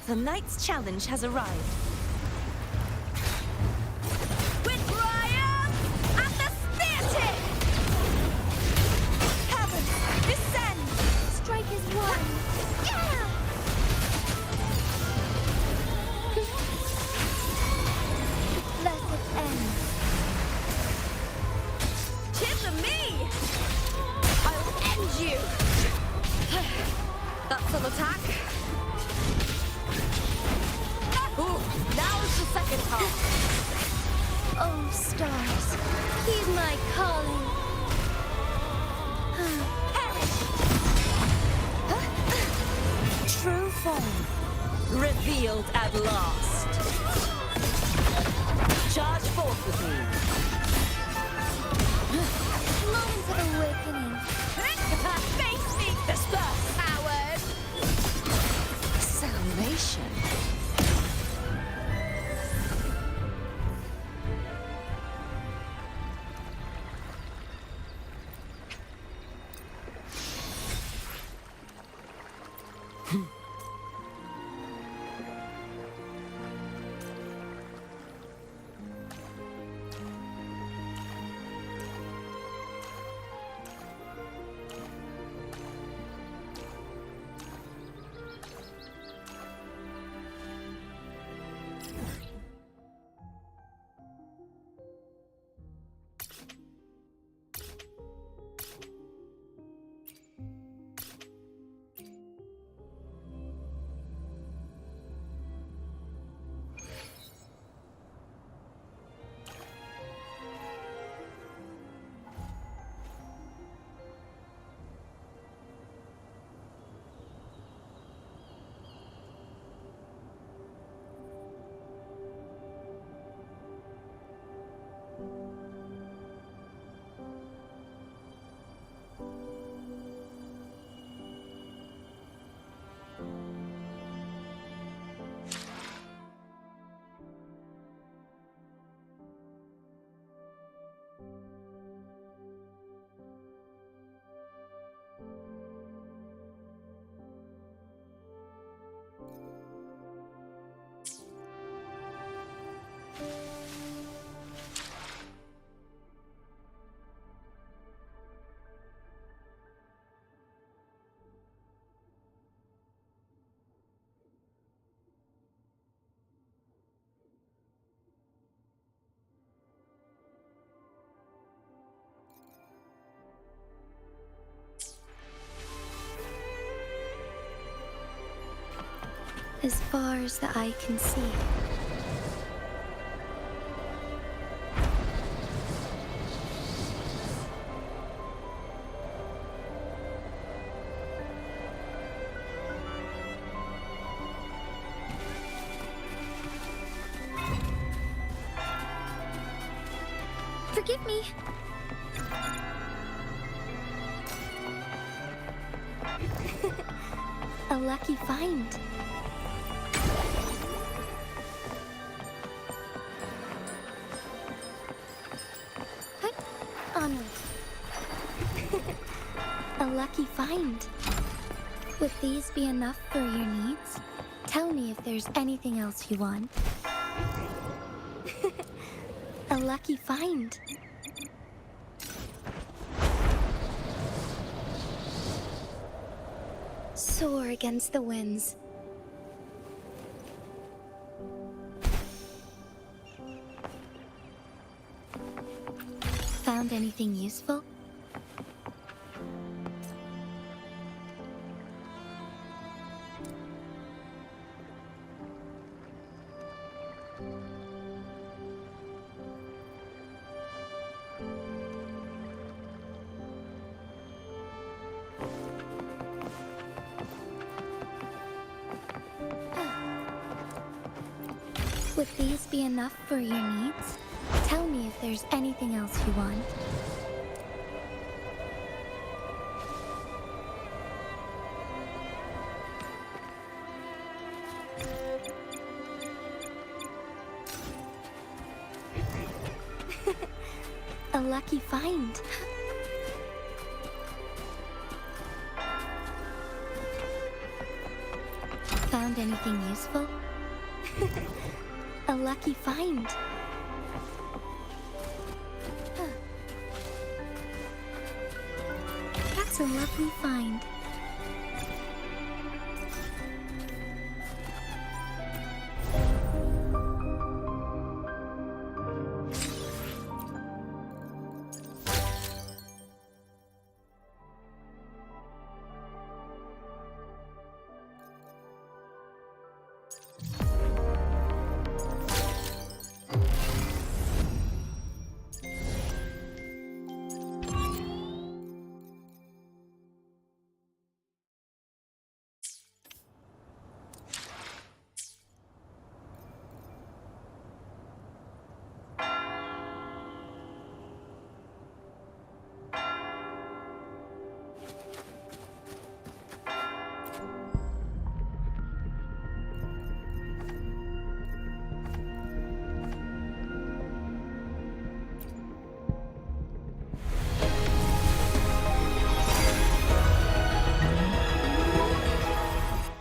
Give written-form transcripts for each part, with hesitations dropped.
The knight's challenge has arrived. With Brian at the spear tip! Heaven, descend! Strike is one. Yeah! Let it end. Chip me! I'll end you! That's some attack. Ooh, now's the second half. Oh, stars, heed my calling. True form revealed at last. Charge forth with me. Moment of awakening. Face me! Disperse! Coward! Salvation. As far as the eye can see. Forgive me. A lucky find. Onward. A lucky find. Would these be enough for your needs? Tell me if there's anything else you want. A lucky find. Soar against the winds. Found anything useful? Would these be enough for your needs? Tell me if there's anything else you want. A lucky find. found anything useful? A lucky find. That's a lovely find.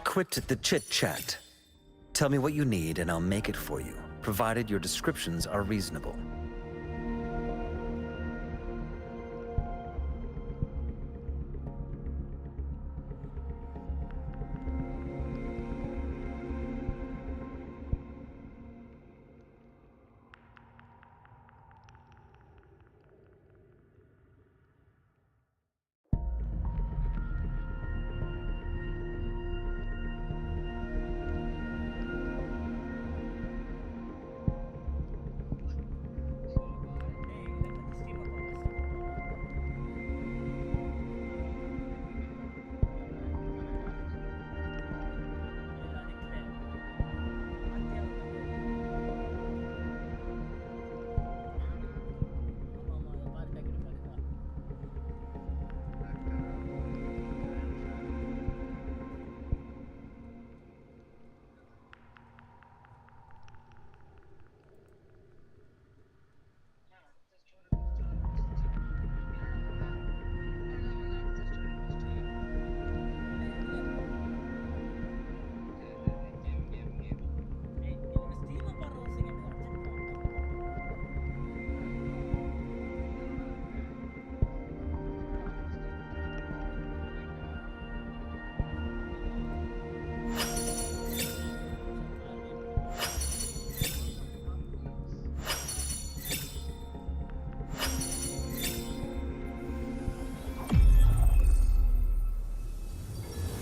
Quit the chit-chat. Tell me what you need and I'll make it for you, provided your descriptions are reasonable.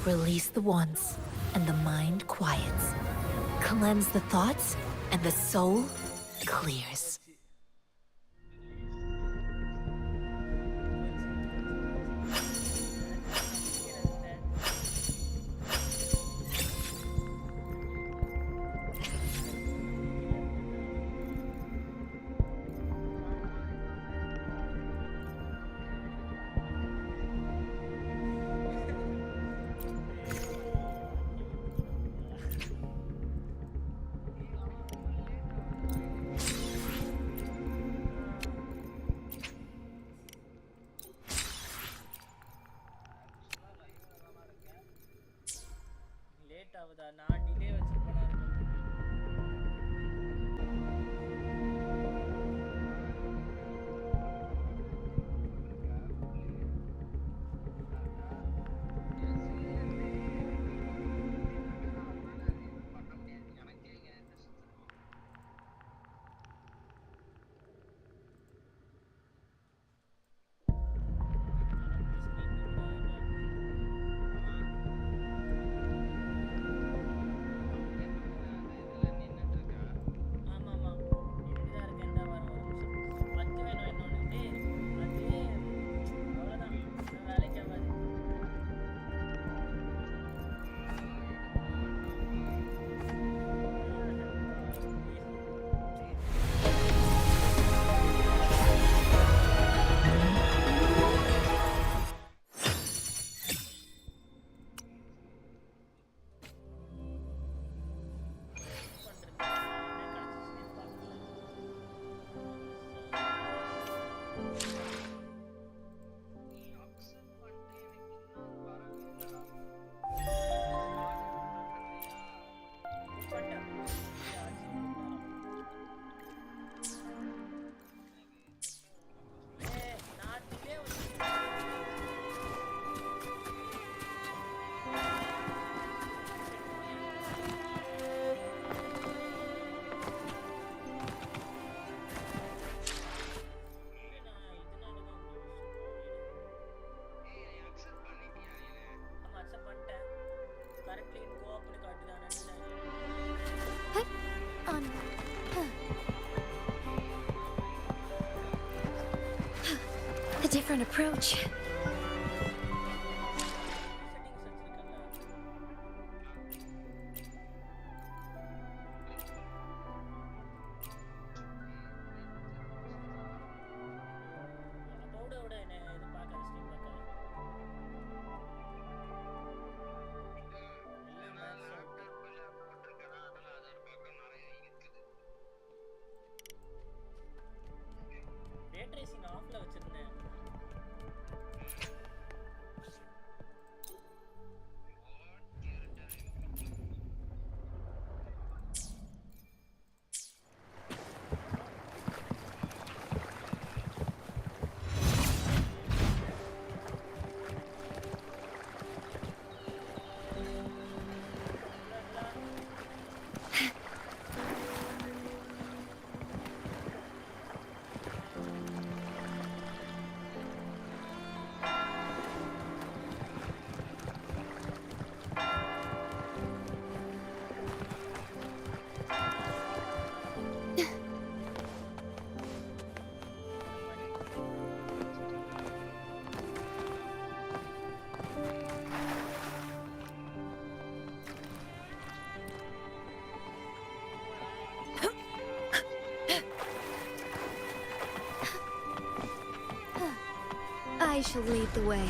Release the wands, and the mind quiets. Cleanse the thoughts, and the soul clears. a different approach. I shall lead the way.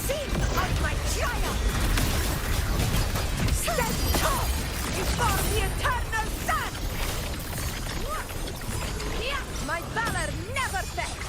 Sing of my triumph! Stand tall before the eternal sun! My valor never fails!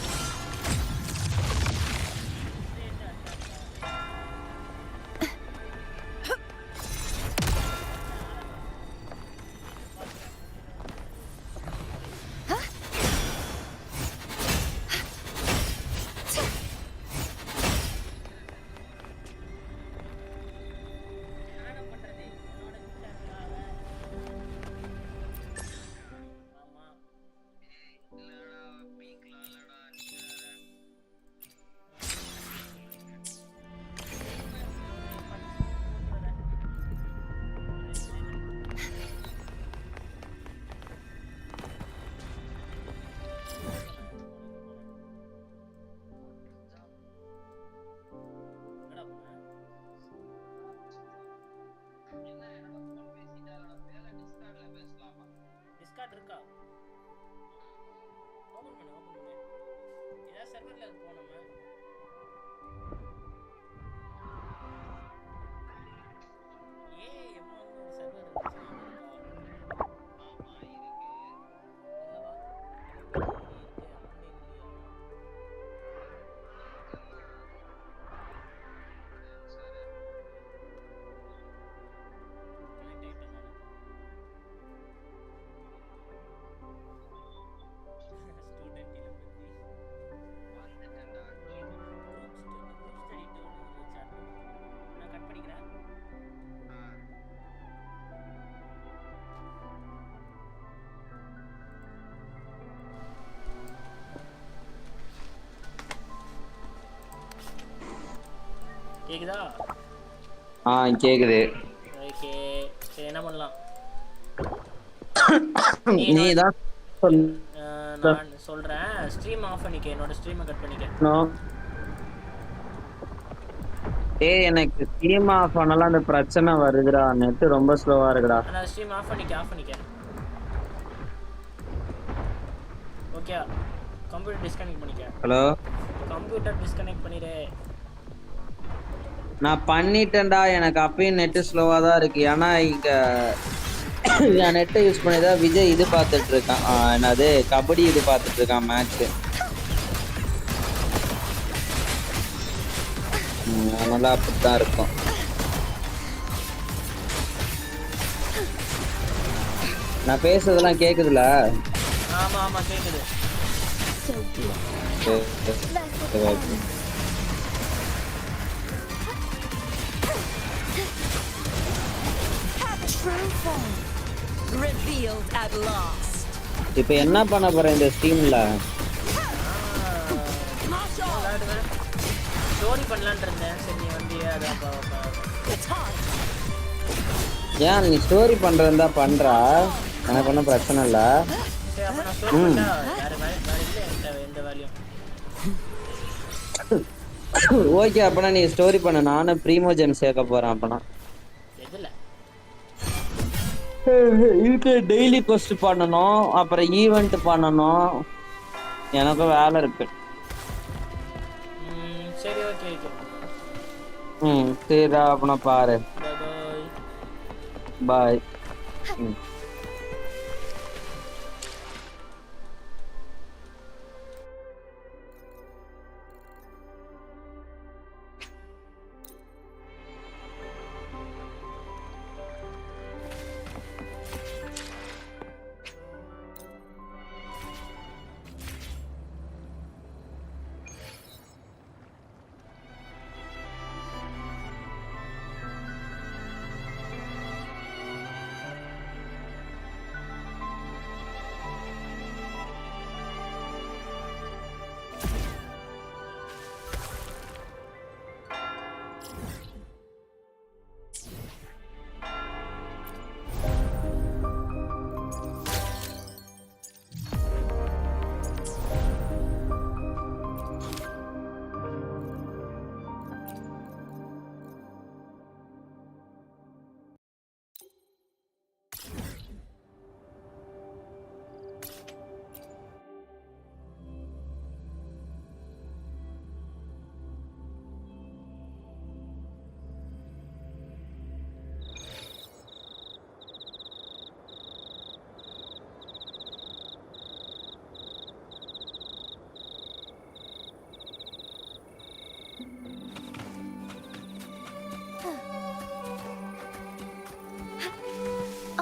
கேக்குதா? கேக்குது. Okay, சரி என்ன பண்ணலாம்? நீ தான் நான் சொல்றேன். Stream of பண்ணிக்க, என்னோட ஸ்ட்ரீமை கட் பண்ணிக்க. டேய் எனக்கு ஸ்ட்ரீம் ஆஃப் பண்ணலாம் அந்த பிரச்சனை வருதுடா. நெட் ரொம்ப ஸ்லோவா இருக்குடா. நான் ஸ்ட்ரீம் ஆஃப் பண்ணிக்க. ஓகே. கம்ப்யூட்டர் டிஸ்கனெக்ட் பண்ணிக்க. ஹலோ. கம்ப்யூட்டர் டிஸ்கனெக்ட் பண்ணிடு. நான் பண்ணிட்டேன்டா. எனக்கு அப்பயும் நெட் ஸ்லோவா தான் இருக்கு. ஏன்னா இங்க நான் நெட்டை யூஸ் பண்ணி தான் விஜய் இது பார்த்துட்டு இருக்கான். என்னது கபடி இது பார்த்துட்டு இருக்கான் மேட்ச். அதனால அப்படித்தான் இருக்கும். நான் பேசுறதெல்லாம் கேக்குதுல? ஆமா ஆமா கேக்குது. இப்ப என்ன பண்ண போறேன் இந்த ஸ்ட்ரீம்ல? ஸ்டோரி பண்ணலாம்னு இருந்தேன். சரி நீ வந்தியா? அதான் ஏன் நீ ஸ்டோரி பண்றதா பண்றா, எனக்கு ஒன்றும் பிரச்சனை இல்லை. சரி அப்ப நான் ஸ்டோரி பண்ணா வேற இல்லை என்கிட்ட எந்த வேலையும். ஓகே அப்பனா நீ ஸ்டோரி பண்ண, நானும் ப்ரீமோஜன் சேர்க்க போறேன். அப்பனா எதுல இதுக்கு டெய்லி கொஸ்ட் பண்ணணும், அப்புறம் ஈவெண்ட் பண்ணணும், எனக்கும் வேலை இருக்கு. சரி ஓகே ஓகே. சரிடா அப்பனா பாரு. பாய். பாய்.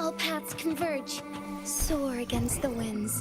All paths converge. Soar against the winds.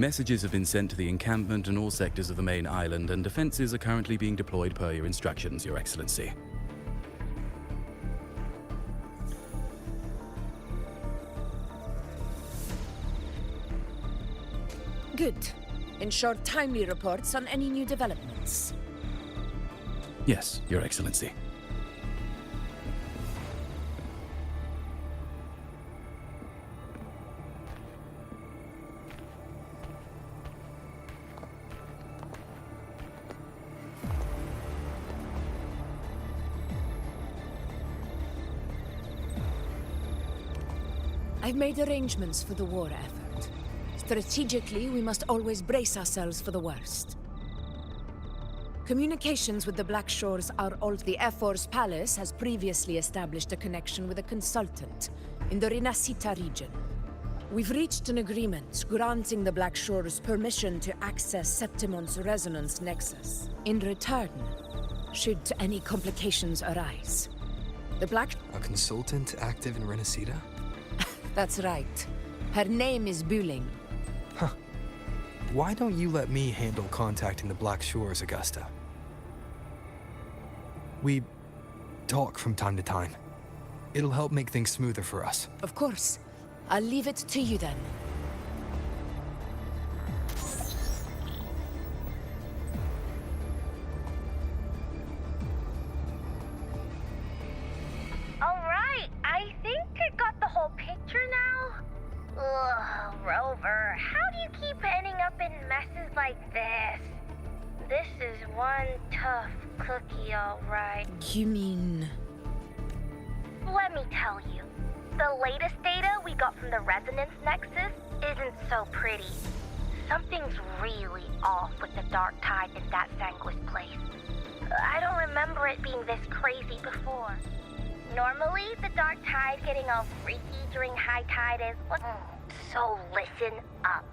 Messages have been sent to the encampment and all sectors of the main island, and defenses are currently being deployed per your instructions, Your Excellency. Good. Ensure timely reports on any new developments. Yes, Your Excellency. I've made arrangements for the war effort. Strategically, we must always brace ourselves for the worst. Communications with the Black Shores are alt. The Air Force Palace has previously established a connection with a consultant in the Rinascita region. We've reached an agreement granting the Black Shores permission to access Septimon's resonance nexus. In return, should any complications arise, the Black... A consultant active in Rinascita? That's right. Her name is Buling. Huh. Why don't you let me handle contacting the Black Shores, Augusta? We talk from time to time. It'll help make things smoother for us. Of course. I'll leave it to you then. Alright, I think I got the whole picture now. Ugh, Rover, how do you keep ending up in messes like this? This is one tough cookie, alright. You mean... Let me tell you, the latest data we got from the resonance nexus isn't so pretty. Something's really off with the dark tide in that Sanguis place. I don't remember it being this crazy before. Normally, the dark tide getting all freaky during high tide is... So listen up.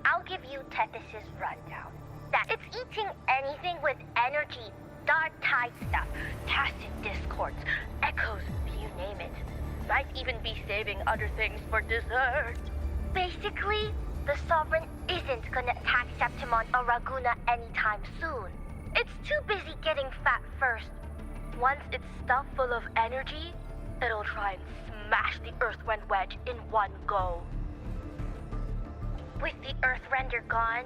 I'll give you Tethys' rundown. That it's eating anything with energy, dark tide stuff, tacit discords, echoes, you name it. might even be saving other things for dessert. Basically, the Sovereign isn't gonna attack Septimon or Raguna anytime soon. It's too busy getting fat first. Once it's stuffed full of energy, it'll try and smash the Earthwind Wedge in one go. With the Earthrender gone,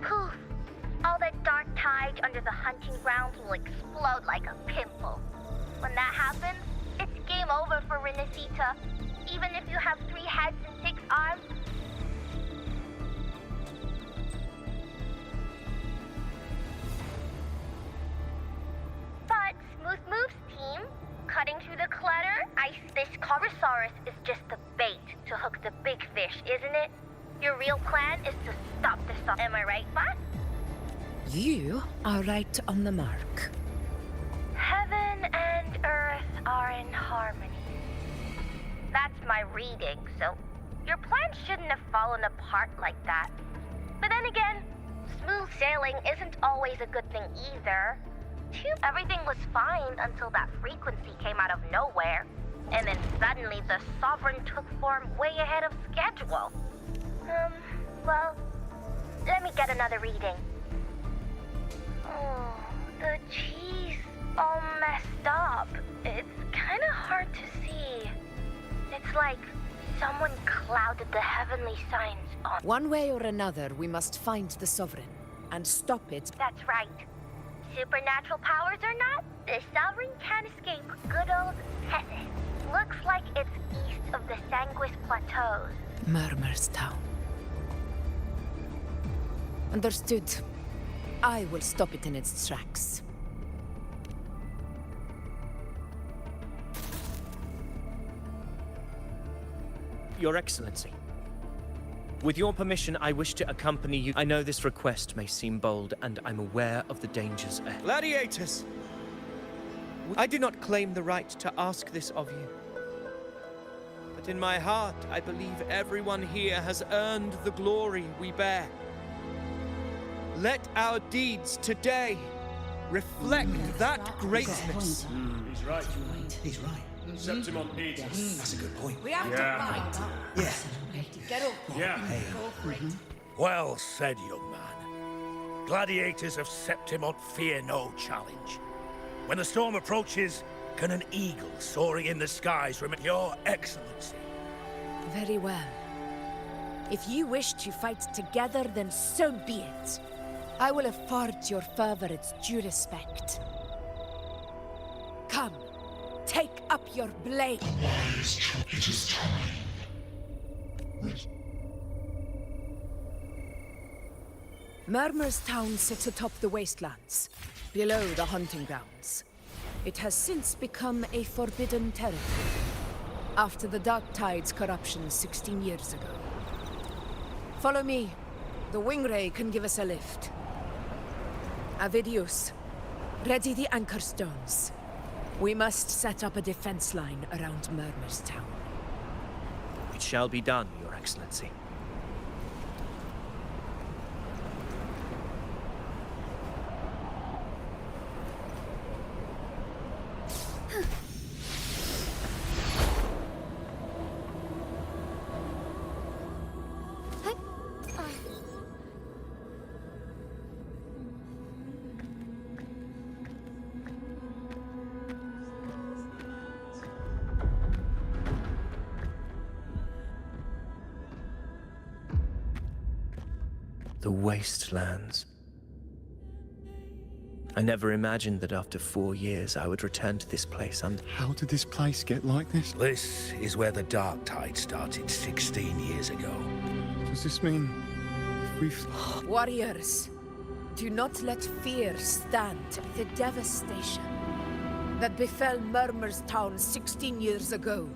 poof, all that dark tide under the hunting grounds will explode like a pimple. When that happens, it's game over for Renacita. Even if you have 3 heads and 6 arms. But Smooth Moves team, cutting through the clutter, this Corosaurus is just the bait to hook the big fish, isn't it? Your real plan is to stop this stuff, am I right, boss? You are right on the mark. Heaven and Earth are in harmony. That's my reading, so your plan shouldn't have fallen apart like that. But then again, smooth sailing isn't always a good thing either. Everything was fine until that frequency came out of nowhere. And then suddenly the Sovereign took form way ahead of schedule. Well, let me get another reading. Oh, the cheese all messed up. It's kind of hard to see. It's like someone clouded the heavenly signs on. One way or another, we must find the Sovereign and stop it. That's right. Supernatural powers or not, the Sovereign can't escape good old Tessus. Looks like it's east of the Sanguis Plateaus. Murmur's Town. Understood. I will stop it in its tracks. Your Excellency, with your permission, I wish to accompany you. I know this request may seem bold, and I'm aware of the dangers ahead. Gladiators! I do not claim the right to ask this of you. But in my heart, I believe everyone here has earned the glory we bear. Let our deeds today reflect that greatness. He's right. He's right. Septimon needs us. That's a good point. We have to fight. Yeah. Get up. Yeah. Go for it. Well said, young man. Gladiators of Septimon fear no challenge. When the storm approaches, can an eagle soaring in the skies remember your excellency? Very well. If you wish to fight together, then so be it. I will afford your fervor its due respect. Come, take up your blade. It is time. Murmur's Town sits atop the wastelands, below the hunting grounds. It has since become a forbidden territory, after the Dark Tide's corruption 16 years ago. Follow me. The Wingray can give us a lift. Avidius, ready the anchor stones. We must set up a defense line around Murmur's Town. It shall be done, Your Excellency. The wastelands. I never imagined that after 4 years I would return to this place and... How did this place get like this? This is where the Dark Tide started 16 years ago. Does this mean we've... Warriors, do not let fear stand the devastation that befell Murmur's Town 16 years ago.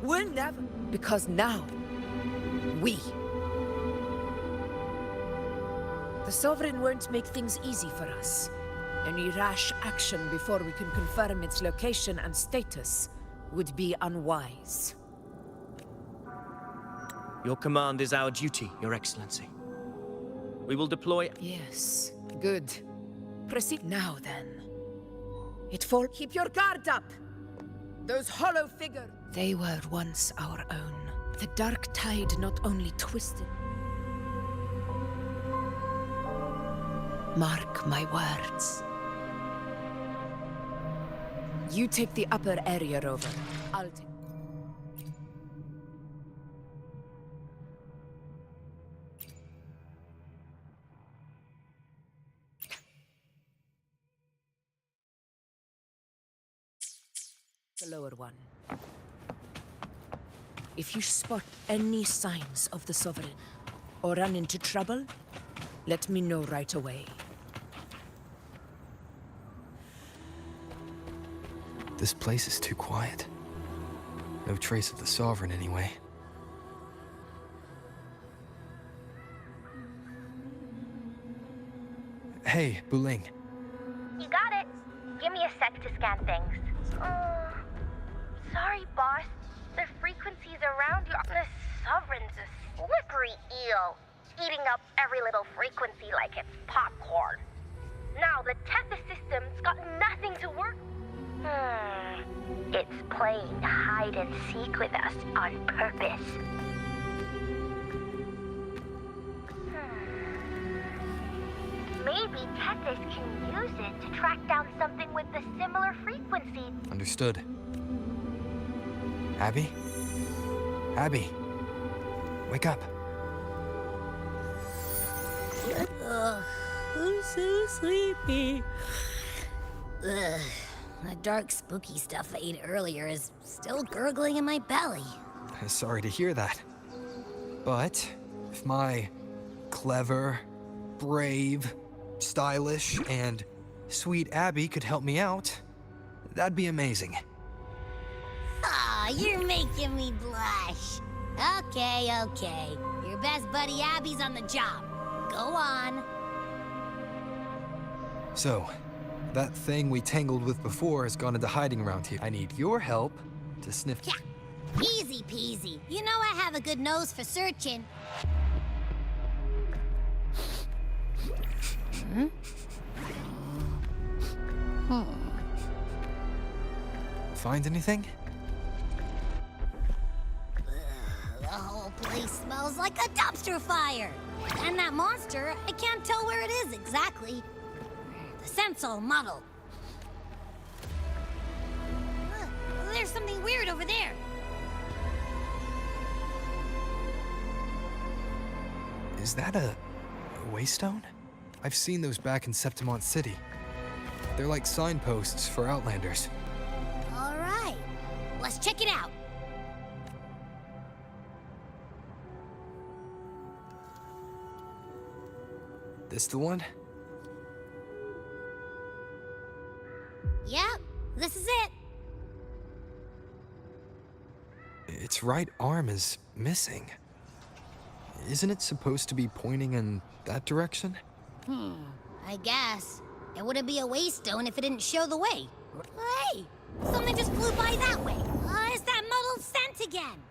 Will never, because now, we. The Sovereign won't make things easy for us. Any rash action before we can confirm its location and status would be unwise. Your command is our duty, Your Excellency. We will deploy... Yes, good. Proceed now, then. Keep your guard up! Those hollow figures... They were once our own. The dark tide not only twisted. Mark my words. You take the upper area, Rover. I'll take... the lower one. If you spot any signs of the Sovereign, or run into trouble, let me know right away. This place is too quiet. No trace of the Sovereign anyway. Hey, Buling. You got it. Give me a sec to scan things. Sorry, boss. The frequencies around you. The Sovereign's a slippery eel, eating up every little frequency like it's popcorn. Now the Tethys system's got nothing to work. It's playing hide and seek with us on purpose. Maybe Tethys can use it to track down something with a similar frequency. Understood. Abby? Abby! Wake up. I'm so sleepy. Ugh. The dark, spooky stuff I ate earlier is still gurgling in my belly. Sorry to hear that. But if my clever, brave, stylish, and sweet Abby could help me out, that'd be amazing. Aw, you're making me blush. Okay. Your best buddy Abby's on the job. Go on. So, that thing we tangled with before has gone into hiding around here. I need your help to sniff... Yeah, easy peasy. You know I have a good nose for searching. Find anything? The whole place smells like a dumpster fire. And that monster, I can't tell where it is exactly. The scent's all muddled. There's something weird over there. Is that a waystone? I've seen those back in Septimont City. They're like signposts for Outlanders. All right, let's check it out. This the one? Yep, this is it. Its right arm is missing. Isn't it supposed to be pointing in that direction? I guess. It wouldn't be a waystone if it didn't show the way. Hey, something just flew by that way. It's that muddled scent again.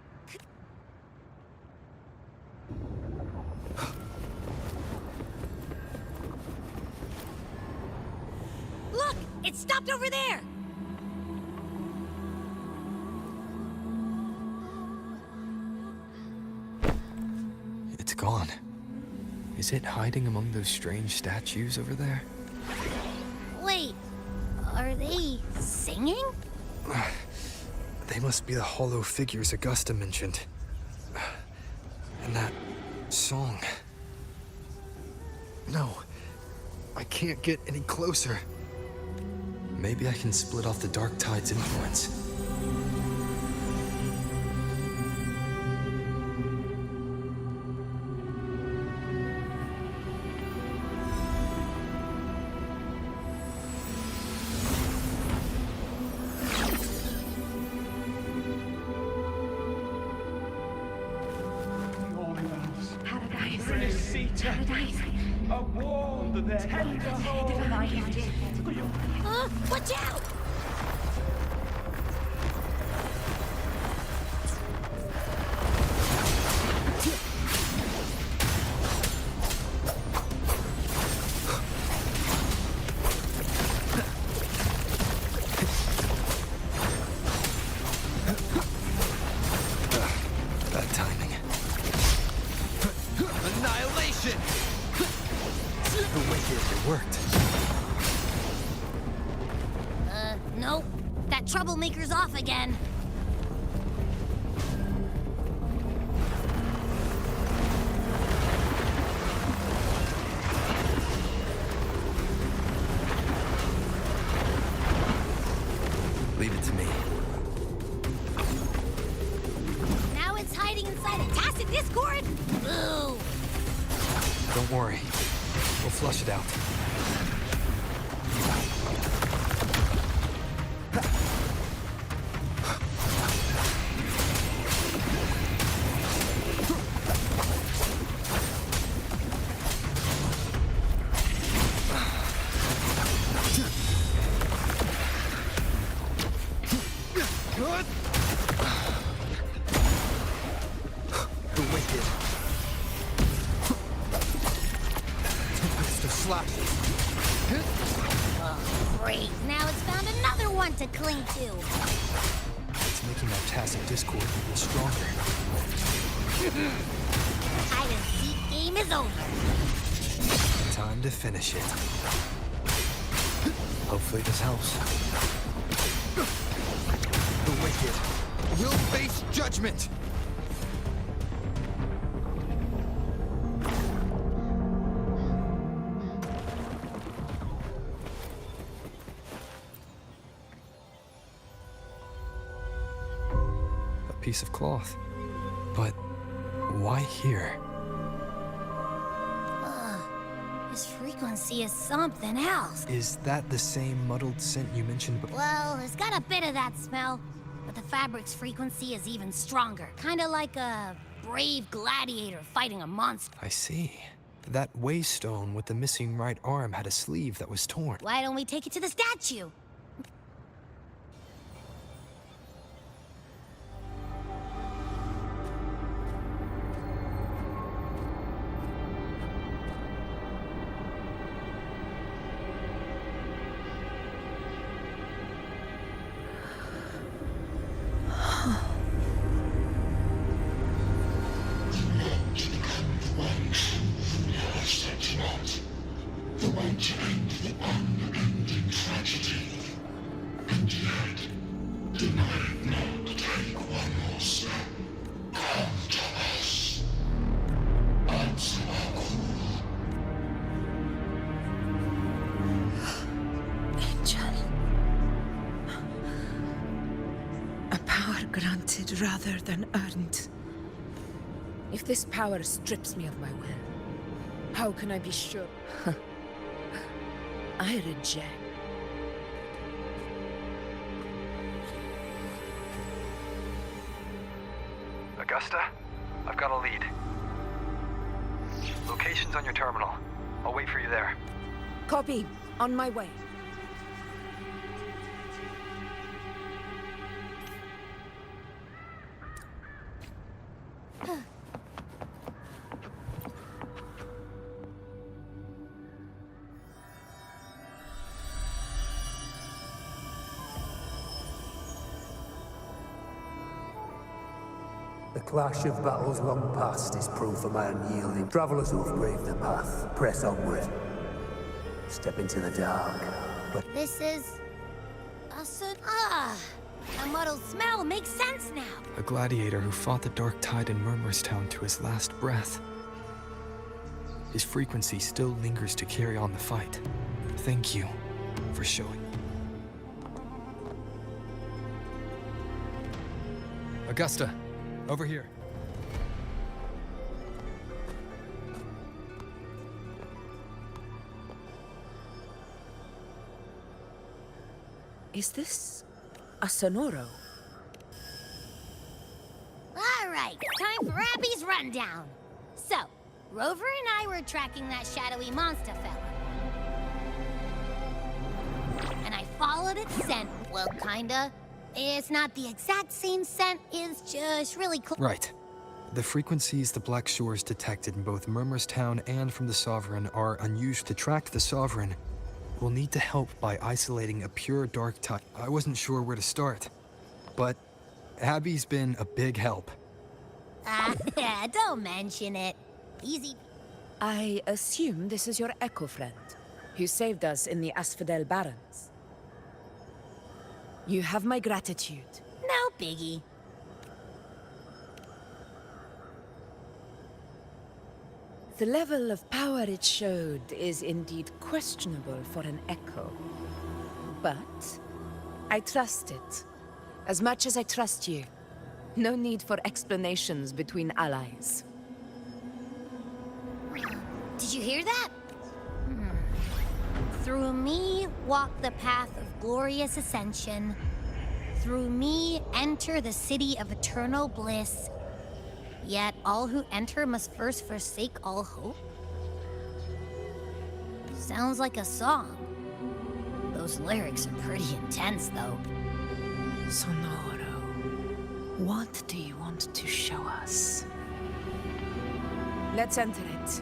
Look, it stopped over there. It's gone. Is it hiding among those strange statues over there? Wait, are they singing? They must be the hollow figures Augusta mentioned. And that song. No, I can't get any closer. Maybe I can split off the Dark Tide's influence. Watch out! troublemaker's off again. Leave it to me. Now it's hiding inside a tacit discord? Boo! Don't worry. We'll flush it out. The wicked. Tempest of slashes. Oh, great. Now it's found another one to cling to. It's making that tacit discord even stronger. Hide and seek game is over. Time to finish it. Hopefully this helps. The wicked will face judgment! A piece of cloth. But why here? His frequency is something else. Is that the same muddled scent you mentioned before? Well, it's got a bit of that smell, but the fabric's frequency is even stronger. Kinda like a brave gladiator fighting a monster. I see. That waystone with the missing right arm had a sleeve that was torn. Why don't we take it to the statue? Granted rather than earned. If this power strips me of my will, how can I be sure? I reject. Augusta, I've got a lead. Location's on your terminal. I'll wait for you there. Copy. On my way. The clash of battles long past is proof of my unyielding. Travelers who've braved the path, press onward. Step into the dark. But This is... a muddled smell makes sense now. A gladiator who fought the dark tide in Murmurstown to his last breath. His frequency still lingers to carry on the fight. Thank you for showing. Augusta, over here. Is this a Sonoro? All right, time for Abby's rundown. So, Rover and I were tracking that shadowy monster fella. And I followed its scent. Well, kinda. It's not the exact same scent, it's just really close. Right. The frequencies the Black Shores detected in both Murmurstown and from the Sovereign are unusual. To track the Sovereign, we'll need to help by isolating a pure dark tide. I wasn't sure where to start, but Abby's been a big help. Don't mention it. Easy. I assume this is your Echo friend, who saved us in the Asphodel Barrens. You have my gratitude. No biggie. The level of power it showed is indeed questionable for an echo. But I trust it. As much as I trust you. No need for explanations between allies. Did you hear that? Through me walk the path of glorious ascension. Through me enter the city of eternal bliss. Yet all who enter must first forsake all hope? Sounds like a song. Those lyrics are pretty intense, though. Sonoro, what do you want to show us? Let's enter it.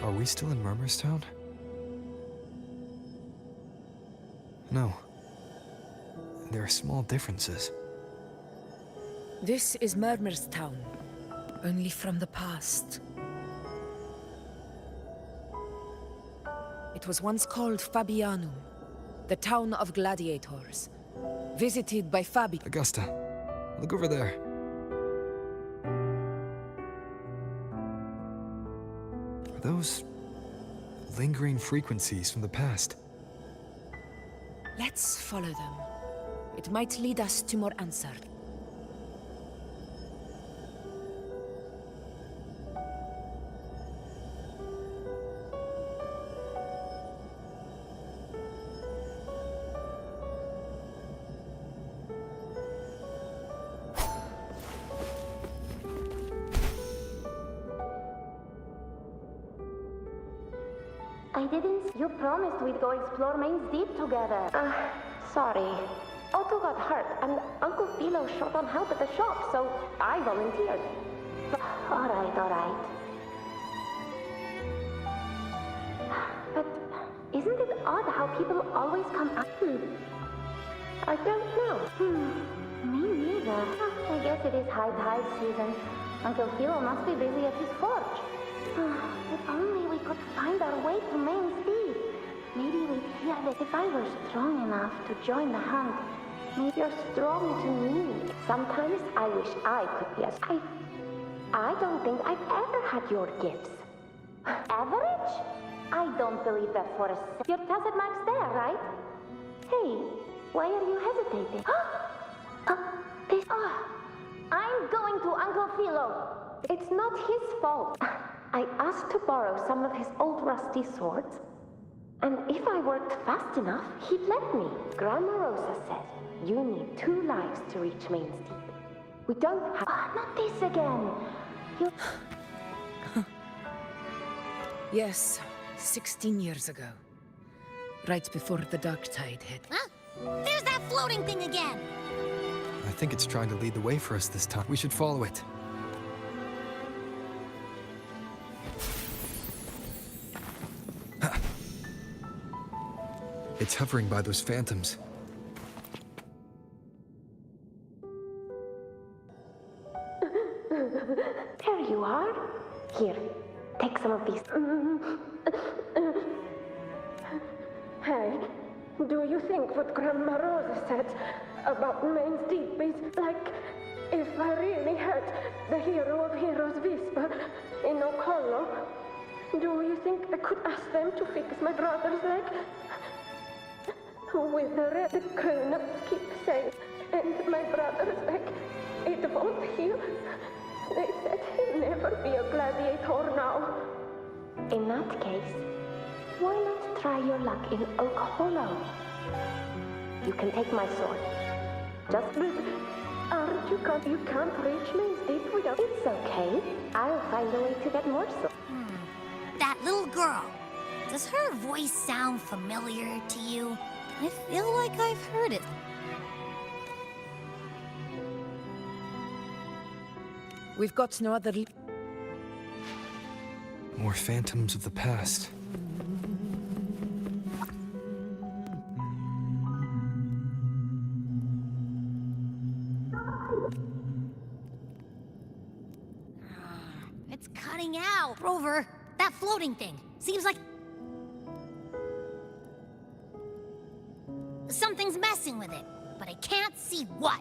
Are we still in Murmurstown? No. There are small differences. This is Murmurstown, only from the past. It was once called Fabianum, the town of gladiators, visited by Fabi. Augusta, look over there. Are those lingering frequencies from the past? Let's follow them. It might lead us to more answers. I didn't. You promised we'd go explore Main's Deep together. Sorry. Otto got hurt, and Uncle Philo short on help at the shop, so I volunteered. All right. But isn't it odd how people always come up? I don't know. Me neither. I guess it is high tide season. Uncle Philo must be busy at his forge. If only we could find our way to Main's Deep. Maybe we'd hear that if I were strong enough to join the hunt. Maybe you're strong to me. Sometimes I wish I could be as... I don't think I've ever had your gifts. Average? I don't believe that for a second. Your tacit mark's there, right? Hey, why are you hesitating? I'm going to Uncle Philo. It's not his fault. I asked to borrow some of his old rusty swords, and if I worked fast enough, he'd let me. Grandma Rosa said, you need 2 lives to reach Main's Deep. We don't have... not this again! You... Yes, 16 years ago. Right before the dark tide hit. Huh? There's that floating thing again! I think it's trying to lead the way for us this time. We should follow it. It's hovering by those phantoms. There you are. Here, take some of these. Hey, do you think what Grandma Rosa said about Main's Deep is like if I really hurt the hero of heroes Whisper in Okolo? Do you think I could ask them to fix my brother's leg? With the red grown-ups keep saying, and my brother's leg, it won't heal. They said he'll never be a gladiator now. In that case, why not try your luck in Oak Hollow? You can take my sword. Just aren't you you can't reach Main's Deep without... It's okay. I'll find a way to get more swords. That little girl. Does her voice sound familiar to you? I feel like I've heard it. We've got no other... More phantoms of the past. It's cutting out. Rover, that floating thing. Seems like something's messing with it, but I can't see what.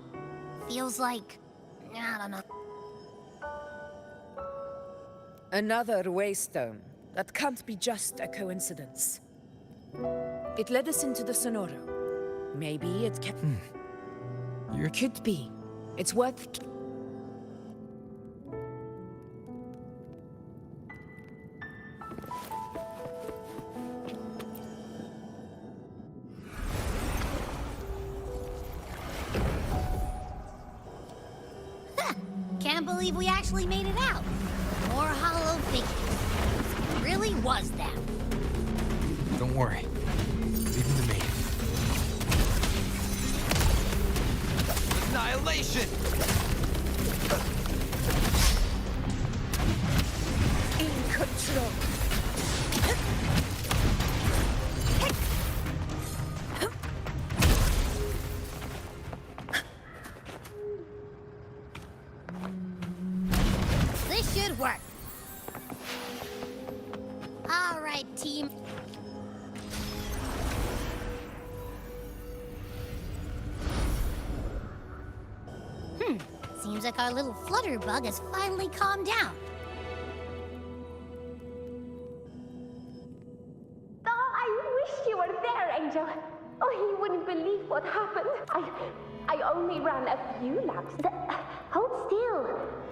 Feels like, I don't know. Another waystone. That can't be just a coincidence. It led us into the Sonoro. Maybe it kept... Could be. It's worth... Can't believe we actually made it out. More hollow figures. It really was them. Don't worry. Leave them to me. Annihilation! In control. This should work. All right, team. Seems like our little flutterbug has finally calmed down. Oh, I wish you were there, Angel. Oh, you wouldn't believe what happened. I only ran a few laps. Hold still.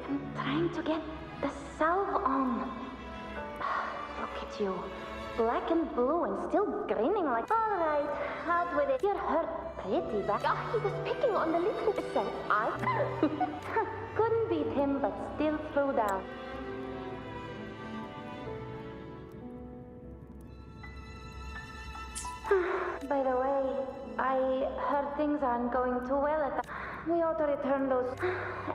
I'm trying to get the salve on. Look at you. Black and blue and still grinning like... All right, out with it. You're hurt pretty bad. Oh, he was picking on the little percent. Couldn't beat him, but still threw down. By the way, I heard things aren't going too well at the... We ought to return those...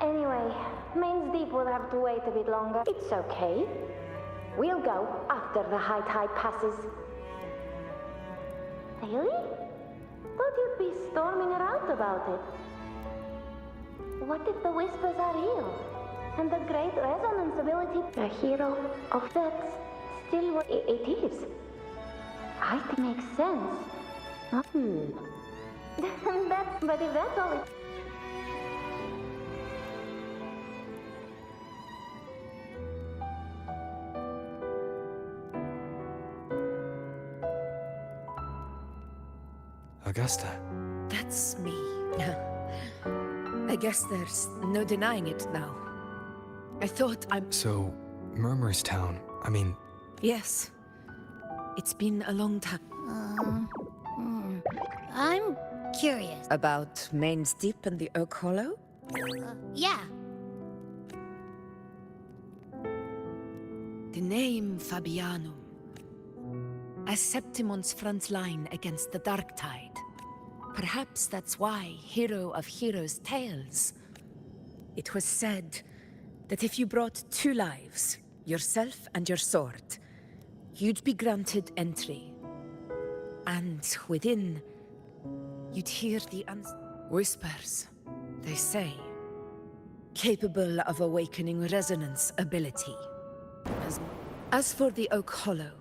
Anyway, Main's Deep will have to wait a bit longer. It's okay. We'll go after the high tide passes. Really? Thought you'd be storming around about it. What if the whispers are real? And the great resonance ability... A hero of that's still what it is. I think makes sense. But if that's all it... Augusta. That's me. I guess there's no denying it now. I thought I'm... So, Murmur's Town, I mean... Yes. It's been a long time. I'm curious. About Main's Deep and the Oak Hollow? Yeah. The name Fabianum. As Septimon's front line against the Dark Tide. Perhaps that's why, hero of heroes' tales. It was said that if you brought 2 lives, yourself and your sword, you'd be granted entry. And within, you'd hear the whispers, they say, capable of awakening resonance ability. As for the Oak Hollow,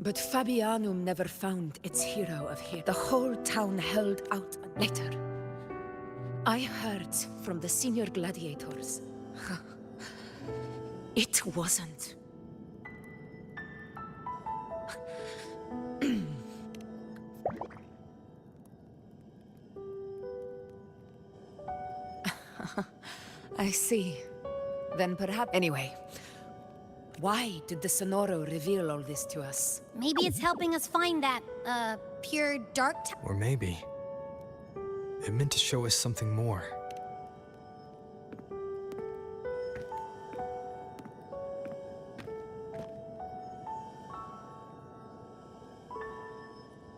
but Fabianum never found its hero of heroes. The whole town held out later. I heard from the senior gladiators. It wasn't. I see. Then perhaps... Anyway, why did the Sonoro reveal all this to us? Maybe it's helping us find that, pure dark... Or maybe... it meant to show us something more.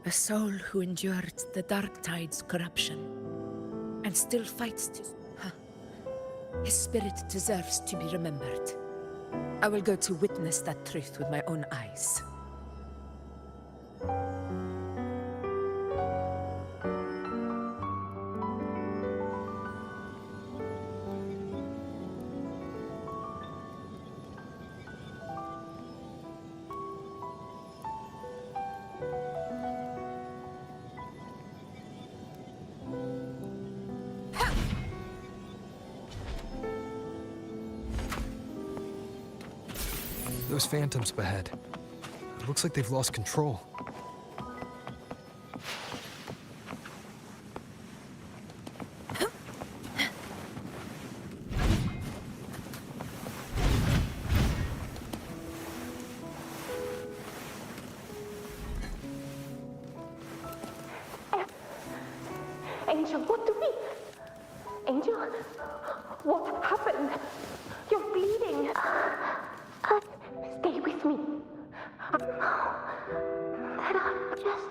A soul who endured the Dark Tide's corruption, and still fights to... His spirit deserves to be remembered. I will go to witness that truth with my own eyes. Those phantoms ahead. It looks like they've lost control. Angel, what do we... Angel, what happened? You're bleeding. Stay with me. That I'm just...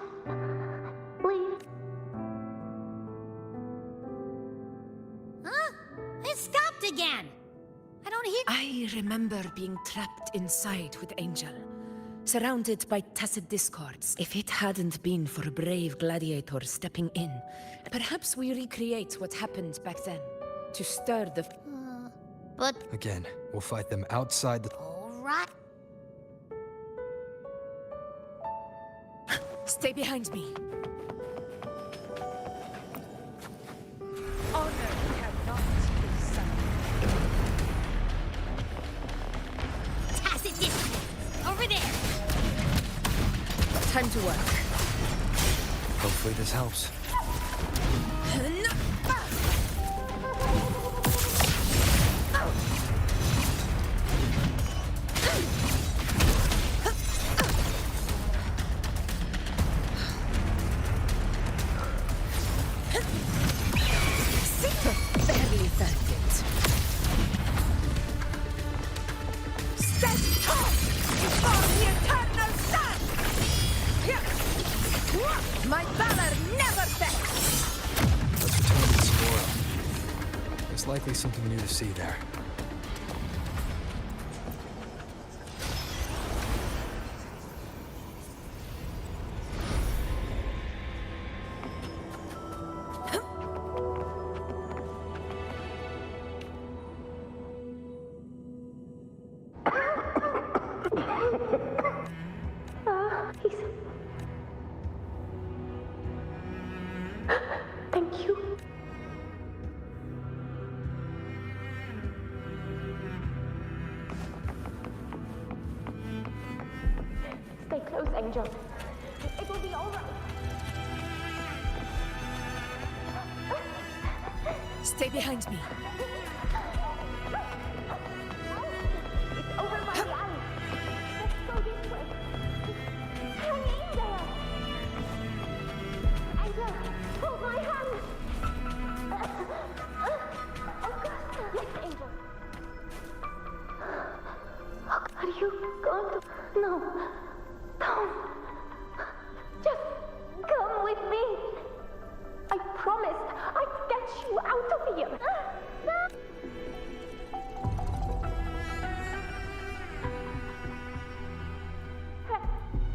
Please. Huh? It stopped again. I don't hear... I remember being trapped inside with Angel, surrounded by tacit discords. If it hadn't been for a brave gladiator stepping in, perhaps we recreate what happened back then, to stir the... But... Again, we'll fight them outside the... All right. Stay behind me. Honor cannot be summoned. Tacit discords! Over there! Time to work. Hopefully this helps. Barely felt it. Stand tall before the eternal sun! My valor never fails! Let's return to the spoil. There's likely something new to see there. Thank you. Stay close, Angel. It will be all right. Stay behind me. It's over by the alley. Let's go this way. Hang in there. Angel, hold my hand. Augusta. Yes, Angel. Are you going to... No. Don't. Just come with me. I promised I'd get you out of here.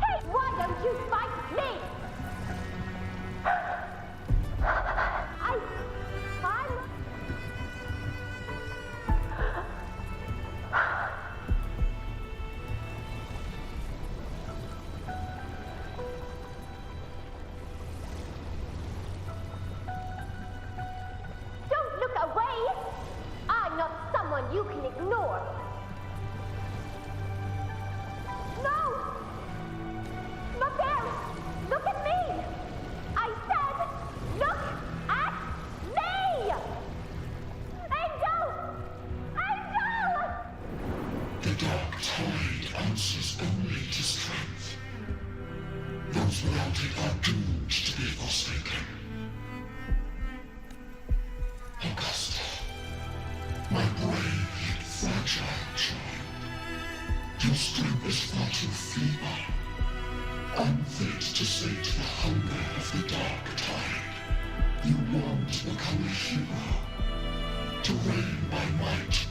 Hey, why don't you fight me? Don't look away! I'm not someone you can ignore. No! Not there! Look at me! I said, look at me! Angel! Angel! The dark tide answers only to strength. Those without it are doomed to be forsaken. Augusta, my brave yet fragile child, your strength is far too feeble, unfit to sate the hunger of the dark tide. You long to become a hero, to reign by might.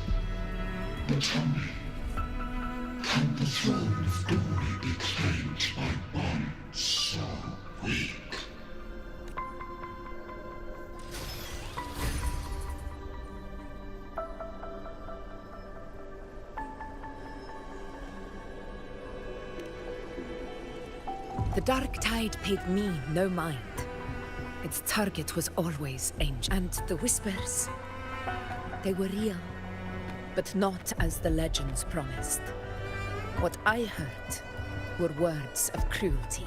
But tell me, can the throne of glory be claimed by one so weak? The Dark Tide paid me no mind. Its target was always Angel. And the whispers, they were real, but not as the legends promised. What I heard were words of cruelty.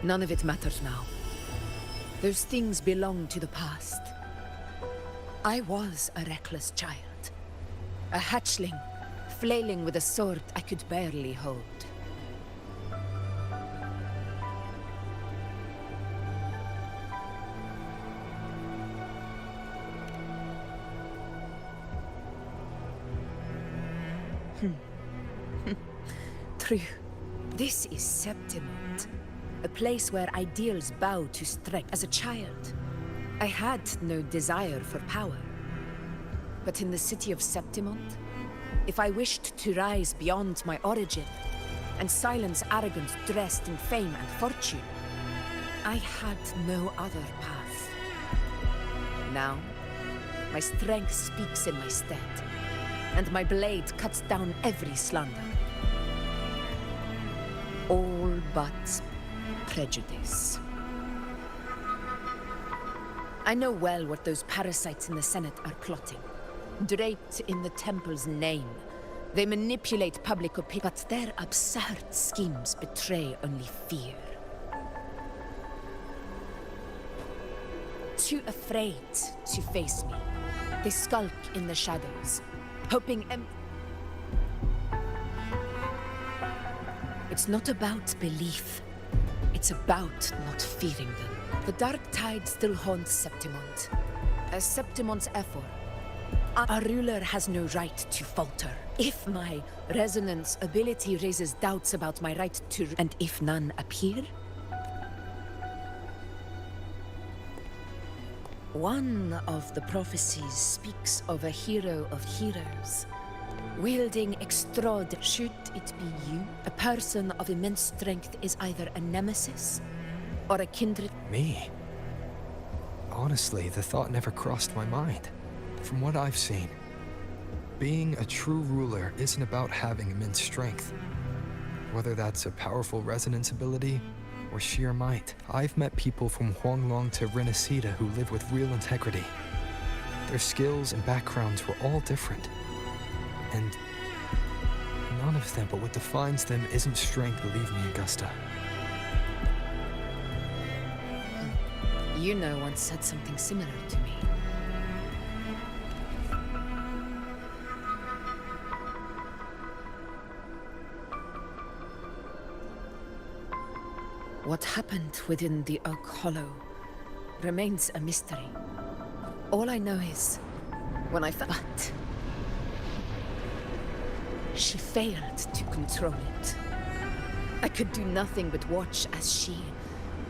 None of it matters now. Those things belong to the past. I was a reckless child, a hatchling, flailing with a sword I could barely hold. True. This is Septimont, a place where ideals bow to strength. As a child, I had no desire for power. But in the city of Septimont, if I wished to rise beyond my origin and silence arrogance dressed in fame and fortune, I had no other path. Now, my strength speaks in my stead, and my blade cuts down every slander. All but prejudice. I know well what those parasites in the Senate are plotting. Draped in the Temple's name, they manipulate public opinion, but their absurd schemes betray only fear. Too afraid to face me, they skulk in the shadows, hoping It's not about belief. It's about not fearing them. The Dark Tide still haunts Septimont. As Septimont's effort, our ruler has no right to falter. If my resonance ability raises doubts about my right to... And if none appear? One of the prophecies speaks of a hero of heroes, wielding extraordinary. Should it be you? A person of immense strength is either a nemesis or a kindred. Me? Honestly, the thought never crossed my mind. From what I've seen, being a true ruler isn't about having immense strength. Whether that's a powerful resonance ability or sheer might. I've met people from Huanglong to Renacita who live with real integrity. Their skills and backgrounds were all different. And none of them, but what defines them isn't strength, believe me, Augusta. You know once said something similar to me. What happened within the Oak Hollow remains a mystery. All I know is, when I but she failed to control it. I could do nothing but watch as she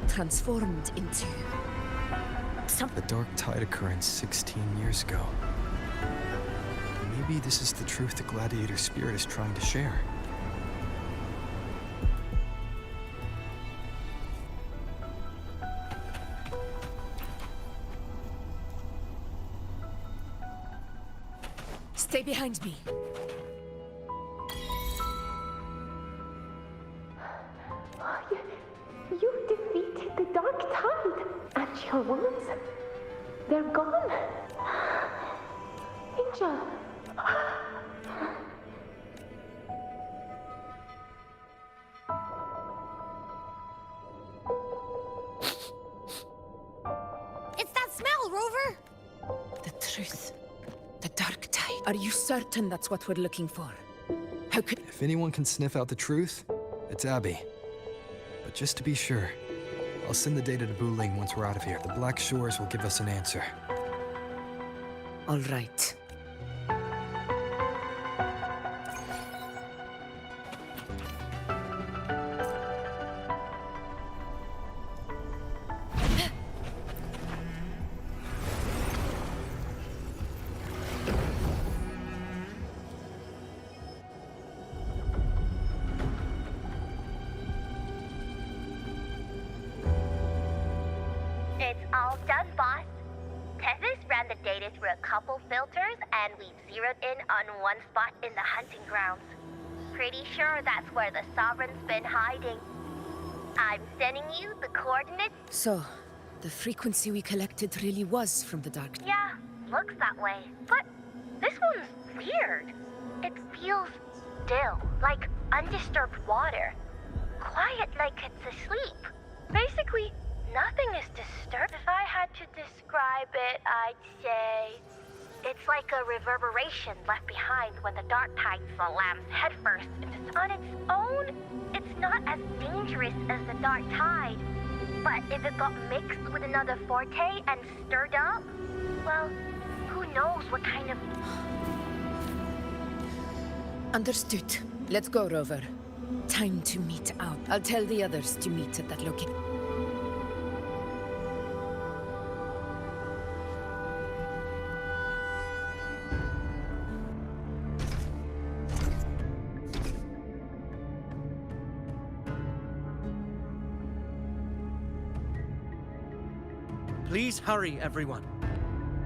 transformed into The Dark Tide occurrence 16 years ago. Maybe this is the truth the Gladiator spirit is trying to share. Stay behind me. You defeated the Dark Tide, and your wounds, they're gone. Angel. It's that smell, Rover! The truth. The Dark Tide. Are you certain that's what we're looking for? How could... If anyone can sniff out the truth, it's Abby. But just to be sure, I'll send the data to Buling once we're out of here. The Black Shores will give us an answer. All right. the data through a couple filters, and we've zeroed in on one spot in the hunting grounds. Pretty sure that's where the Sovereign's been hiding. I'm sending you the coordinates. So, the frequency we collected really was from the dark. Yeah, looks that way. But this one's weird. It feels still, like undisturbed water. Quiet like it's asleep. Basically, nothing is disturbed. If I had to describe it, I'd say it's like a reverberation left behind when the dark tide slams headfirst into... On its own, it's not as dangerous as the dark tide. But if it got mixed with another forte and stirred up, well, who knows what kind of... Understood. Let's go, Rover. Time to meet out. I'll tell the others to meet at that location. Please hurry, everyone.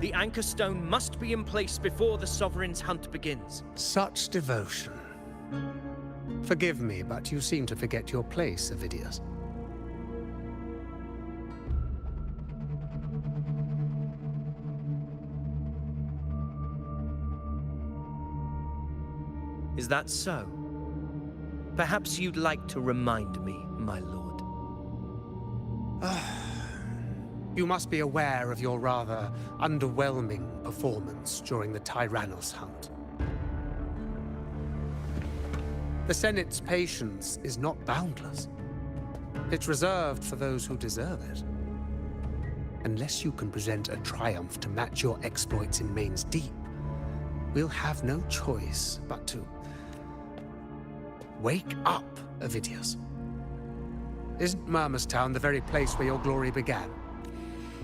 The anchor stone must be in place before the Sovereign's hunt begins. Such devotion. Forgive me, but you seem to forget your place, Avidius. Is that so? Perhaps you'd like to remind me, my lord. You must be aware of your rather underwhelming performance during the Tyrannos hunt. The Senate's patience is not boundless. It's reserved for those who deserve it. Unless you can present a triumph to match your exploits in Main's Deep, we'll have no choice but to... Wake up, Avidius. Isn't Murmustown the very place where your glory began?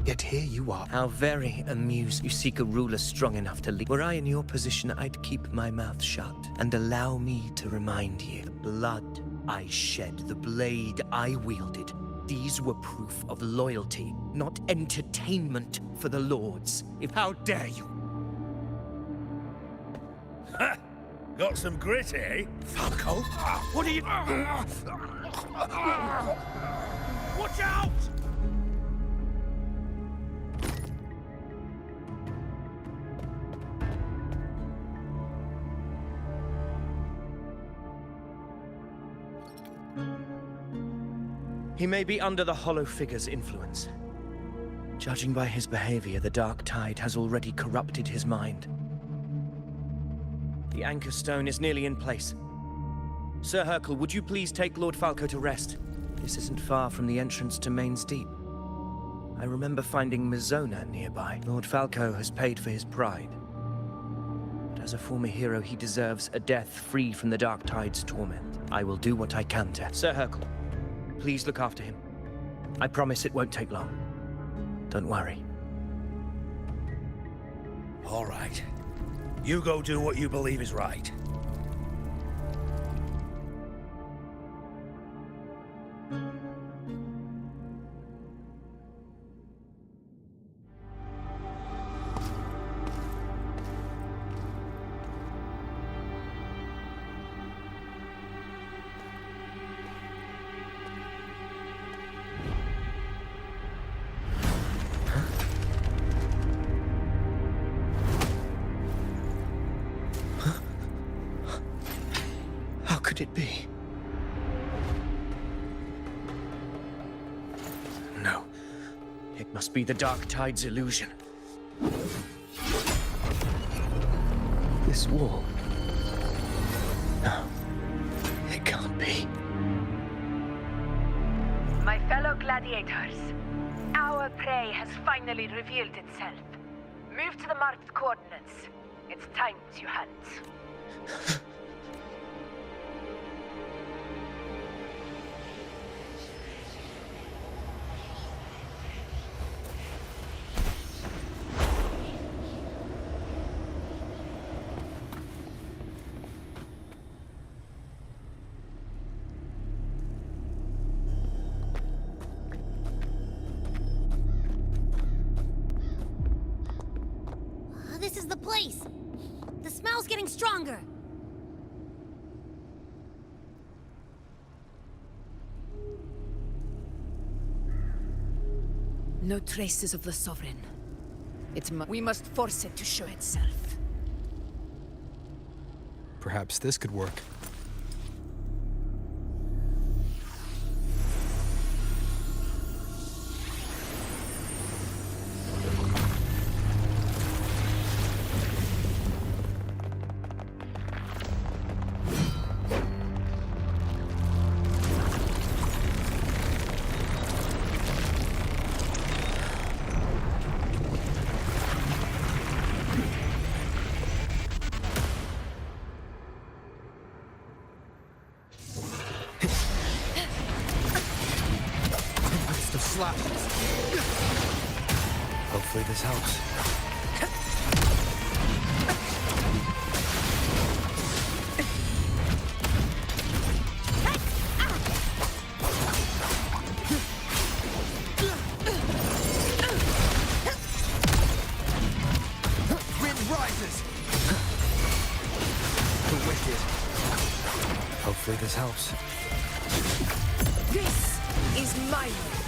Yet here you are. How very amused you seek a ruler strong enough to lead. Were I in your position, I'd keep my mouth shut and allow me to remind you. The blood I shed, the blade I wielded, these were proof of loyalty, not entertainment for the lords. How dare you? Ha! Got some grit, eh? Falco? What are you... Watch out! He may be under the Hollow Figure's influence. Judging by his behavior, the Dark Tide has already corrupted his mind. The anchor stone is nearly in place. Sir Hercule, would you please take Lord Falco to rest? This isn't far from the entrance to Main's Deep. I remember finding Mizona nearby. Lord Falco has paid for his pride. But as a former hero, he deserves a death free from the Dark Tide's torment. I will do what I can to... Sir Hercule, please look after him. I promise it won't take long. Don't worry. All right. You go do what you believe is right. How could it be? No. It must be the Dark Tide's illusion. This wall. No. It can't be. My fellow gladiators, our prey has finally revealed itself. Move to the marked coordinates. It's time to hunt. signal's getting stronger. No traces of the Sovereign. We must force it to show itself. Perhaps this could work. Hopefully this helps. Wind rises! The wicked. Hopefully this helps. This is my moment.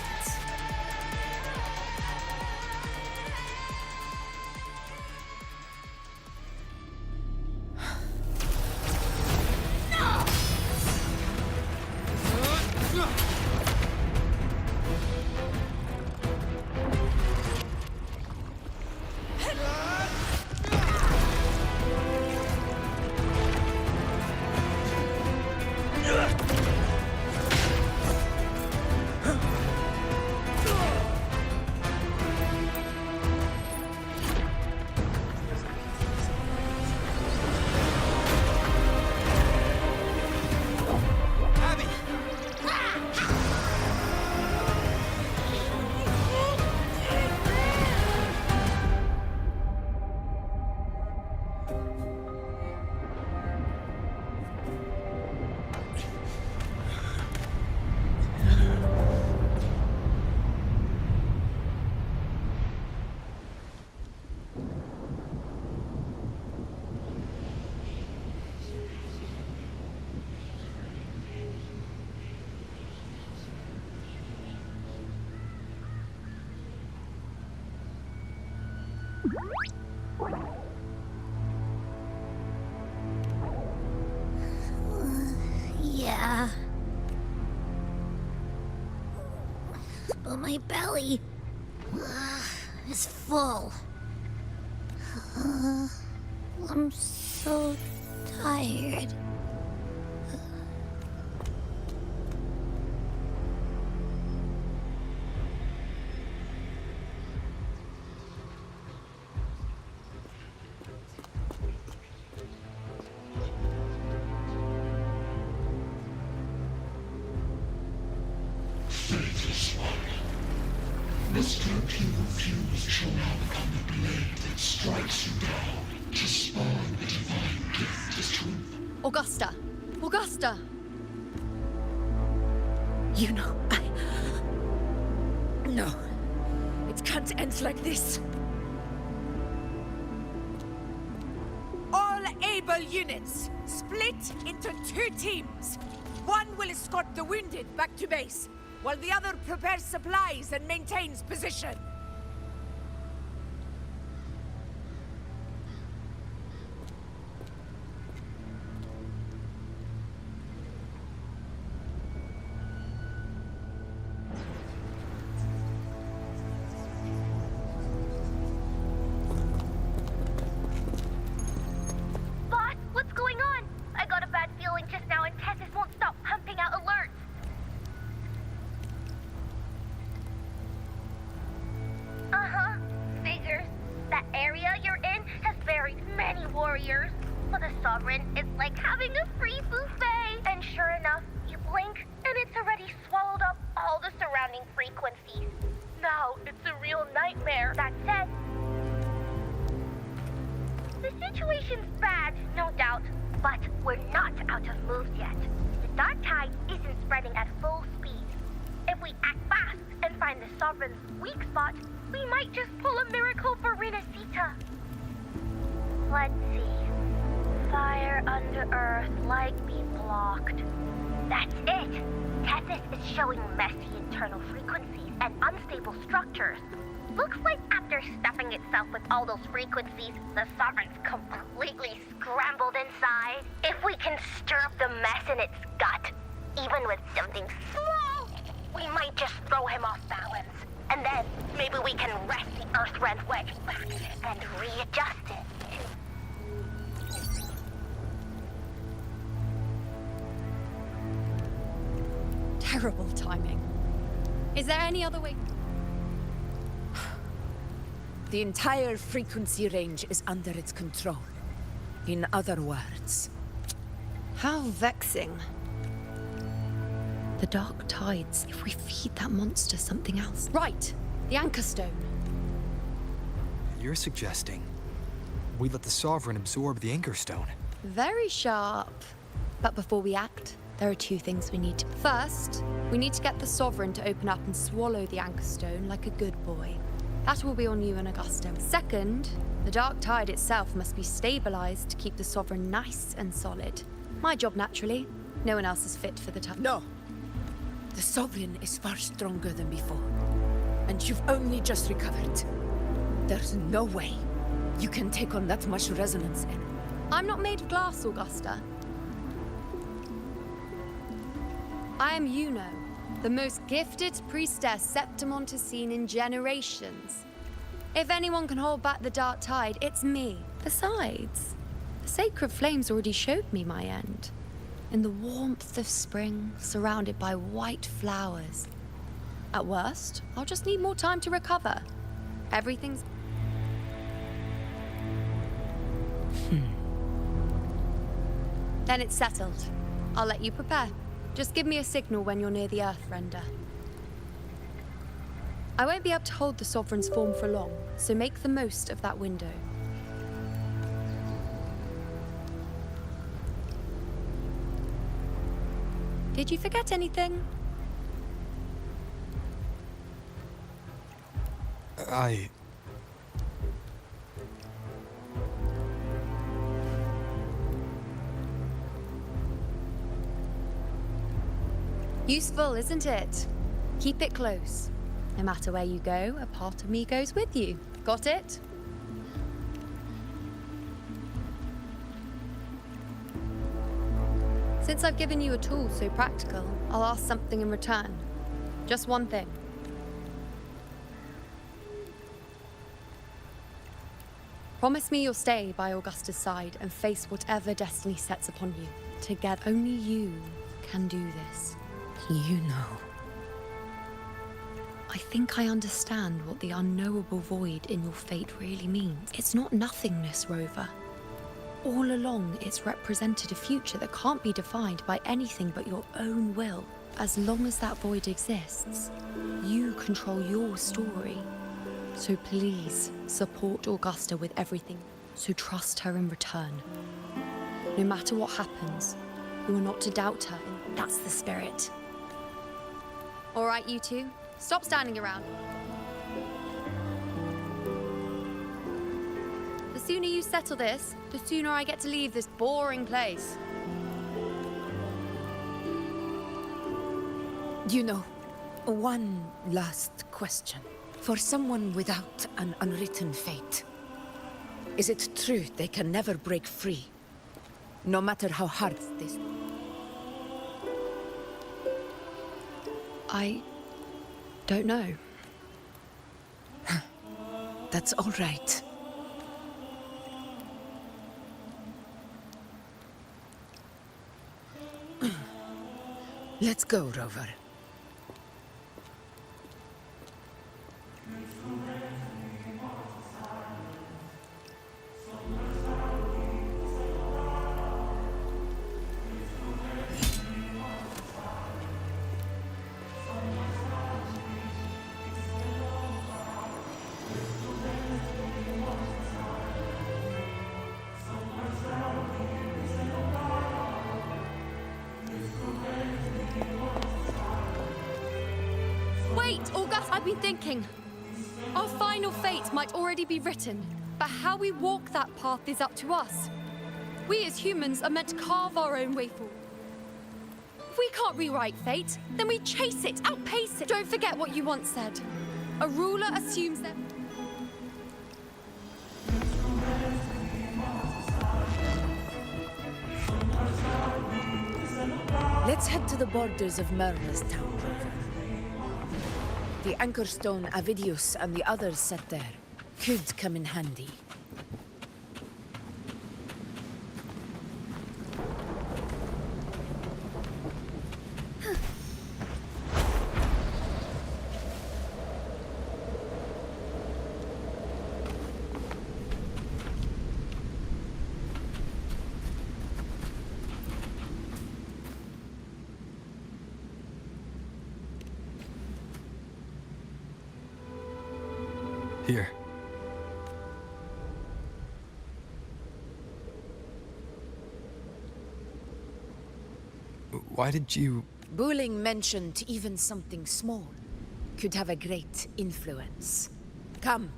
Yeah. But my belly is full. I'm so tired. Faithless one. This cloak you refuse shall now become the blade that strikes you down to spawn a divine gift as truth. Augusta! Augusta! You know, No. It can't end like this. All able units, split into 2 teams. One will escort the wounded back to base, while the other prepares supplies and maintains position. Boss, what's going on? I got a bad feeling just now and Tessus won't stop pumping out alerts. Uh-huh. Figures. That area you're in has buried many warriors. For the Sovereign, it's like having a free buffet. And sure enough, you blink and it's already swallowed up all the surrounding frequencies. Now it's a real nightmare. That said, the situation's bad, no doubt, but we're not out of moves yet. The dark tide isn't spreading at full speed. If we act fast and find the Sovereign's weak spot, we might just pull a miracle for Renacita. Let's see. fire under Earth likely blocked. That's it! Tethys is showing messy internal frequencies and unstable structures. Looks like after stuffing itself with all those frequencies, the Sovereign's completely scrambled inside. If we can stir up the mess in its gut, even with something small, we might just throw him off balance. And then maybe we can wrest the Earthrend wedge back and readjust it. Terrible timing. Is there any other way? The entire frequency range is under its control. In other words... How vexing. The Dark Tides, if we feed that monster something else. Right! The Anchor Stone. You're suggesting we let the Sovereign absorb the Anchor Stone? Very sharp. But before we act, there are two things we need to... First, we need to get the Sovereign to open up and swallow the Anchor Stone like a good boy. That will be on you and Augusta. Second, the Dark Tide itself must be stabilized to keep the Sovereign nice and solid. My job, naturally. No one else is fit for the task. No! The Sovereign is far stronger than before. And you've only just recovered. There's no way you can take on that much resonance energy. I'm not made of glass, Augusta. I am Yuno, the most gifted priestess Septimont has seen in generations. If anyone can hold back the Dark Tide, it's me. Besides, the sacred flames already showed me my end. In the warmth of spring, surrounded by white flowers. At worst, I'll just need more time to recover. Everything's... Then it's settled. I'll let you prepare. Just give me a signal when you're near the Earthrender. I won't be able to hold the Sovereign's form for long, so make the most of that window. Did you forget anything? Useful, isn't it? Keep it close. No matter where you go, a part of me goes with you. Got it? Since I've given you a tool so practical, I'll ask something in return. Just one thing. Promise me you'll stay by Augusta's side and face whatever destiny sets upon you. Together, only you can do this. You know. I think I understand what the unknowable void in your fate really means. It's not nothingness, Rover. All along, it's represented a future that can't be defined by anything but your own will. As long as that void exists, you control your story. So please, support Augusta with everything. So trust her in return. No matter what happens, you are not to doubt her. That's the spirit. All right, you two. Stop standing around. The sooner you settle this, the sooner I get to leave this boring place. You know, one last question. For someone without an unwritten fate, is it true they can never break free? No matter how hard this... I don't know. That's all right. Let's go, Rover. Wait, August, I've been thinking. Our final fate might already be written, but how we walk that path is up to us. We as humans are meant to carve our own way forward. If we can't rewrite fate, then we chase it, outpace it. Don't forget what you once said. A ruler assumes that... Let's head to the borders of Myrna's town, Rover. The anchor stone Avidius and the others set there could come in handy. Here. Why did you... Buling mentioned even something small could have a great influence. Come,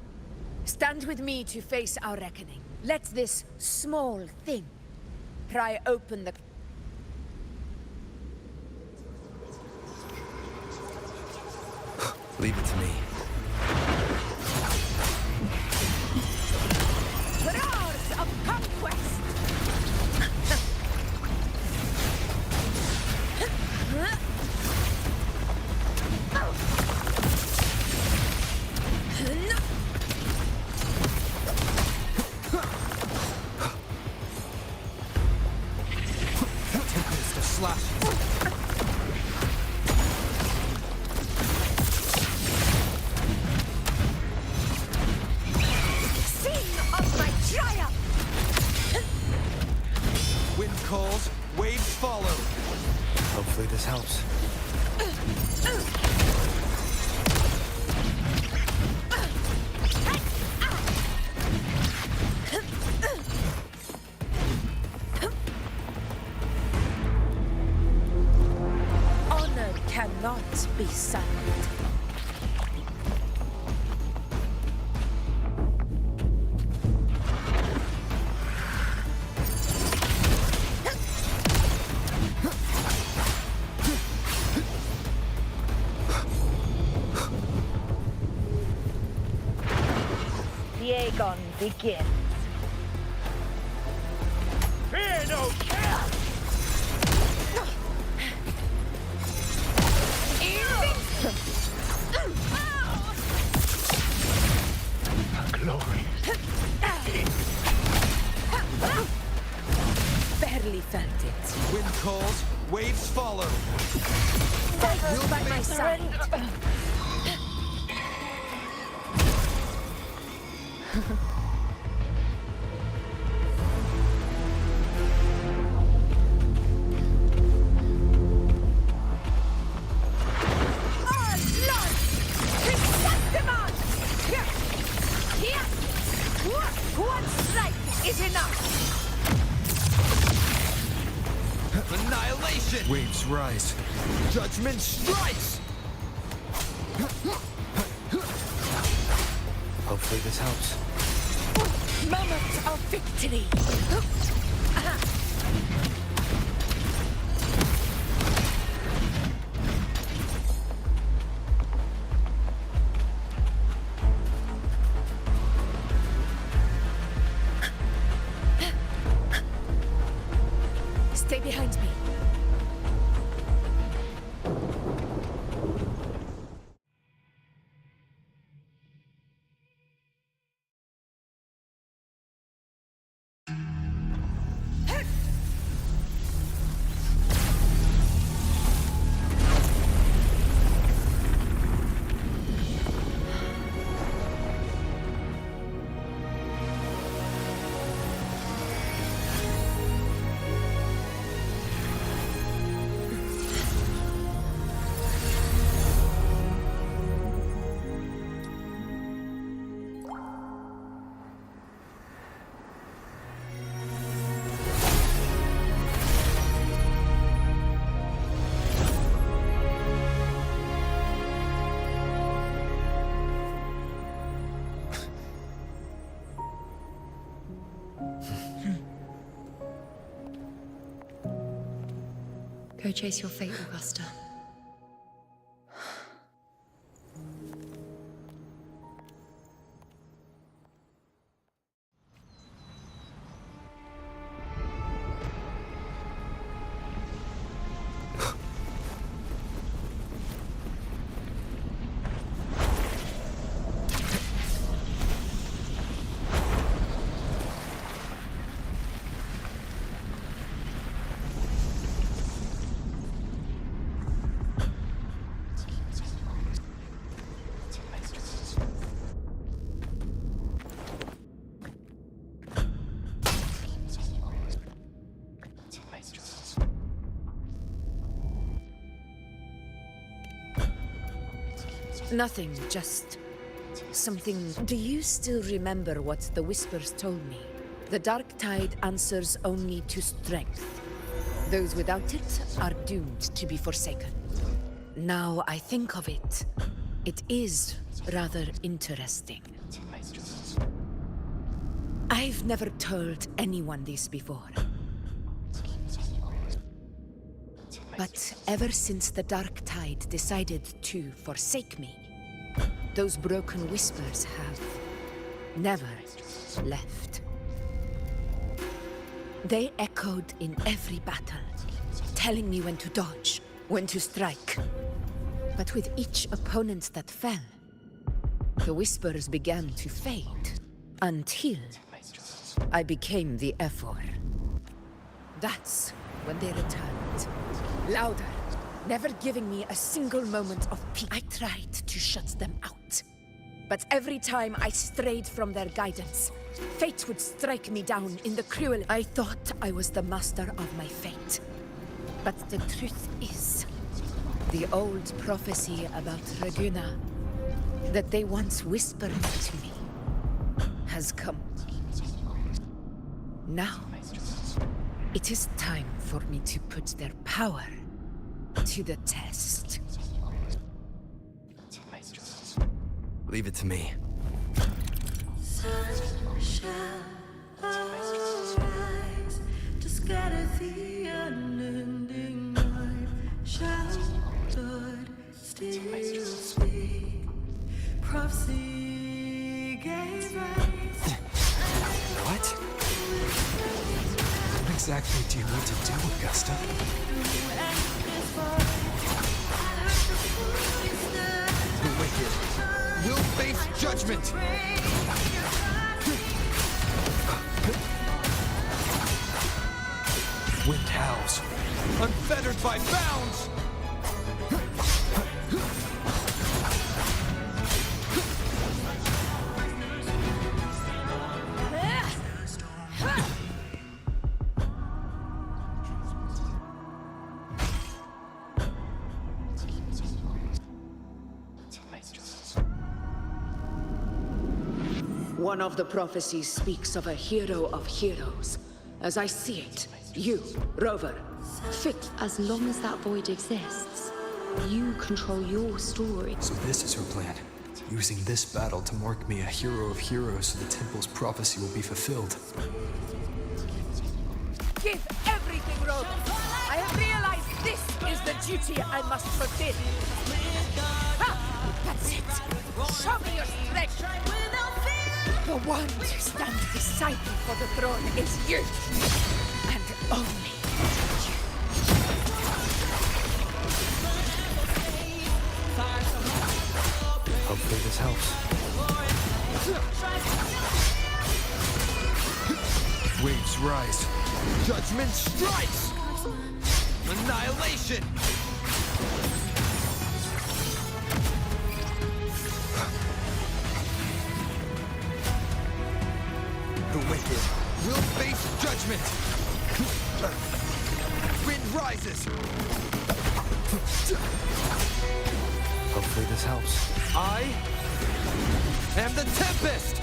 stand with me to face our reckoning. Let this small thing pry open the... Leave it to me. Roars of conquest! Tempest of slash. Wind calls, waves follow. Hopefully this helps. Honor cannot be silent. Aegon begins. Fear no care! Glory. Barely felt it. Wind calls, waves follow. You're by my side. Annihilation! Waves rise. Judgment strikes! Hopefully this helps. Moment of victory! Stay behind me. Go chase your fate, Augusta. Nothing, just something. Do you still remember what the Whispers told me? The Dark Tide answers only to strength. Those without it are doomed to be forsaken. Now I think of it, it is rather interesting. I've never told anyone this before. But ever since the Dark Tide decided to forsake me, those broken whispers have never left. They echoed in every battle, telling me when to dodge, when to strike. But with each opponent that fell, the whispers began to fade, until I became the Ephor. That's when they returned. Louder, never giving me a single moment of peace. I tried to shut them out. But every time I strayed from their guidance, fate would strike me down in the cruel. I thought I was the master of my fate. But the truth is, the old prophecy about Raguna, that they once whispered to me, has come. Now, it is time for me to put their power to the test. Leave it to me. Sun shall arise to scatter the unending night. Shall God still speak? Prophecy gave rise. What? What exactly do you need to do, Augusta? The wicked will face judgment! Wind howls, unfettered by bounds! One of the prophecies speaks of a hero of heroes. As I see it, you, Rover, fit. As long as that void exists, you control your story. So this is her plan. Using this battle to mark me a hero of heroes so the temple's prophecy will be fulfilled. Give everything, Rover! I have realized this is the duty I must fulfill. Ha! That's it! Show me your strength! The one to stand beside me for the throne is you! And only you. Hopefully this helps. Waves rise. Judgment strikes! Annihilation! The wicked will face judgment! Wind rises! Hopefully this helps. I am the Tempest!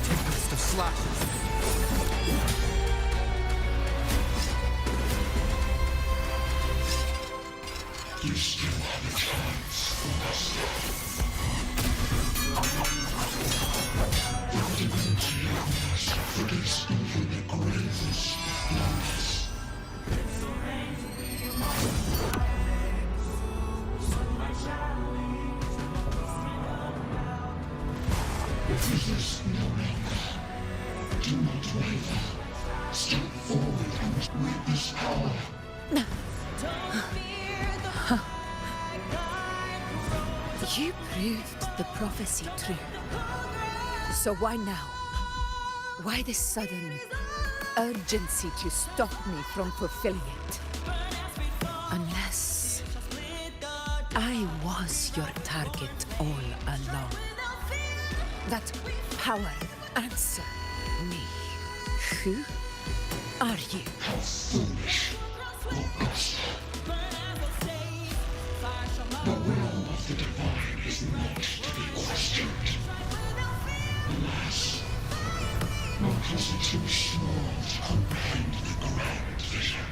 Tempest of slashes. You still have a chance, Augusta. The divinity who has victories over the gravest loss. Resist no longer. Do not waver. Step forward and witness power. You proved the prophecy true. So why now? Why this sudden urgency to stop me from fulfilling it? Unless I was your target all along. That power answer me. Who are you? How foolish, Augusta. The will of the divine is not to be questioned. Alas, my claws are too small to comprehend the grand vision.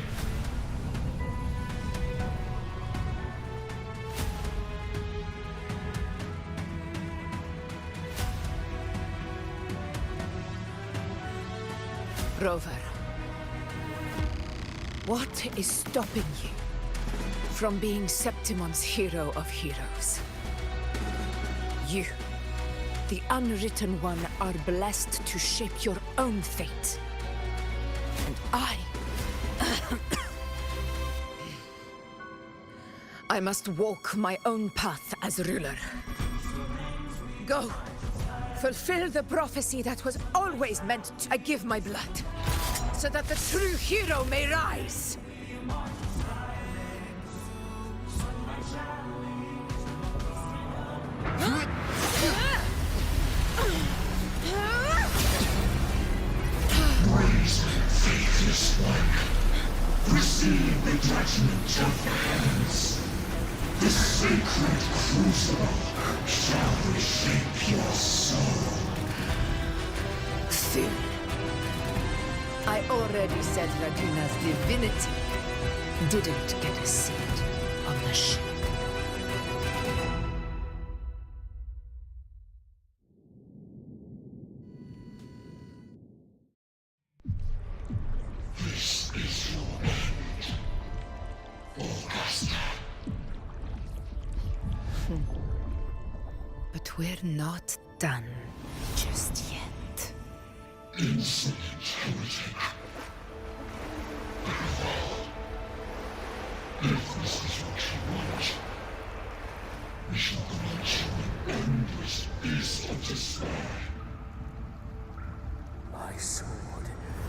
Rover, what is stopping you from being Septimon's hero of heroes? You, the unwritten one, are blessed to shape your own fate. And I must walk my own path as ruler. Go. Fulfill the prophecy that was always meant to. I give my blood, so that the true hero may rise. Brazen, faithless one, receive the judgment of the heavens. The sacred crucible shall reshape your soul. Soon. I already said Raguna's divinity didn't get a seat on the ship. This is your end, Augusta. But we're not done just yet. Insolent heretic. Above all, if this is what you want, we shall grant you an endless peace of despair. My sword.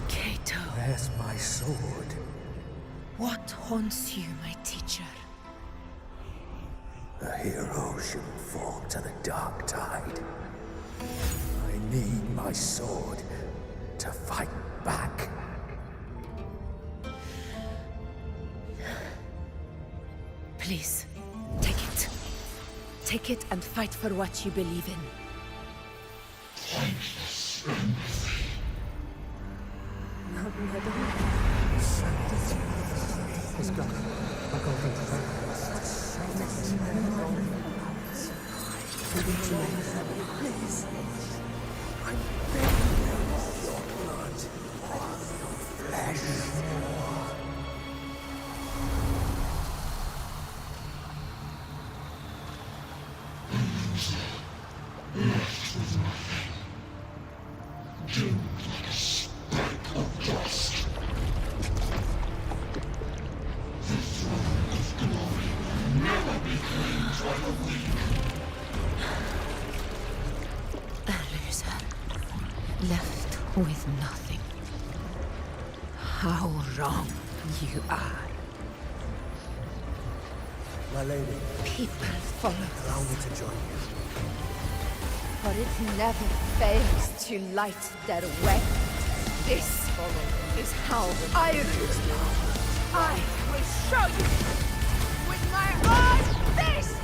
Cato. Where's my sword? What haunts you, my teacher? A hero shouldn't fall to the dark tide. I need my sword to fight back. Please, take it. Take it and fight for what you believe in. Thankless empathy. He's gone. I'll go over to her. Please. I'm begging you, your blood, your flesh. Left with nothing. Doomed like a speck of dust. The throne of glory will never be claimed by the weak. A loser. Left with nothing. How wrong you are. My lady. People follow Allow me to join you. For it never fails to light their way. This is how I rule. I will show you with my own fist!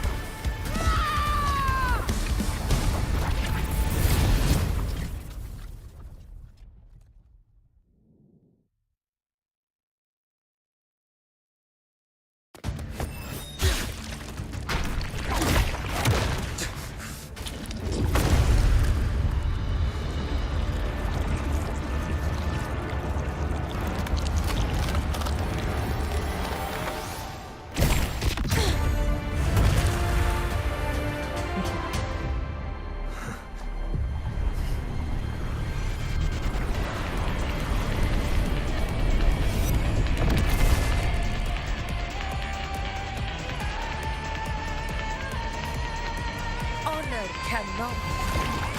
Honor cannot.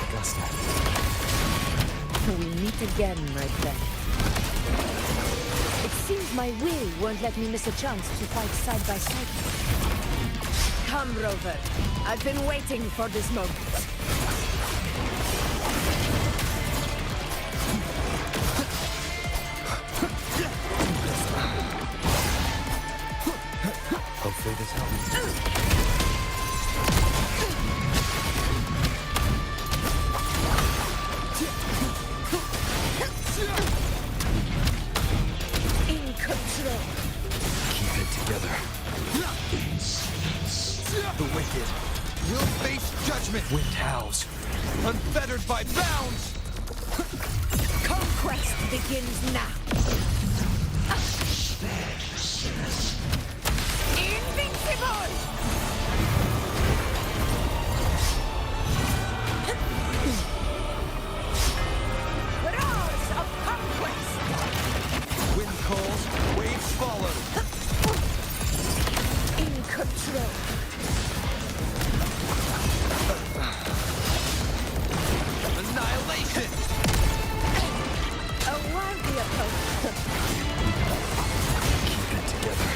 Augusta. We meet again, my friend. It seems my will won't let me miss a chance to fight side by side. Come, Rover. I've been waiting for this moment. Hopefully this helps. In control. Keep it together. The wicked will face judgment. Wind howls. Unfettered by bounds. Conquest begins now. Invincible! Roars of conquest! Wind calls, waves follow. In control. Annihilation! A worthy opponent. Keep it together.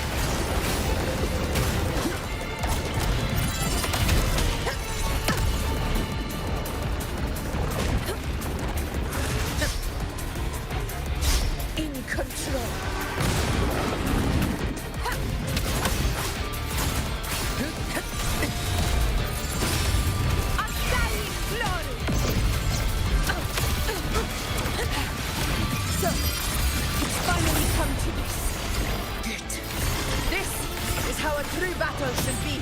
In control. Undying glory. So, it's finally come to this. This is how a true battle should be.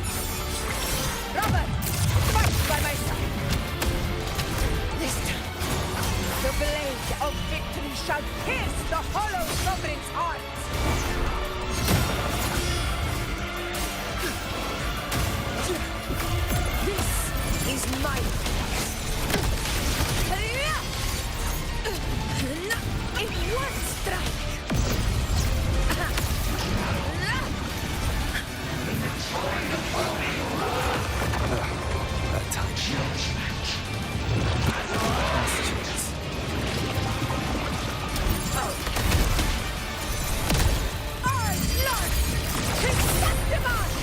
Robert, fight by my side. This time, the blade of victory shall pierce the hollow sovereign's heart. This is my place. In one strike. That time. Last chance. Our Lord is sanctified.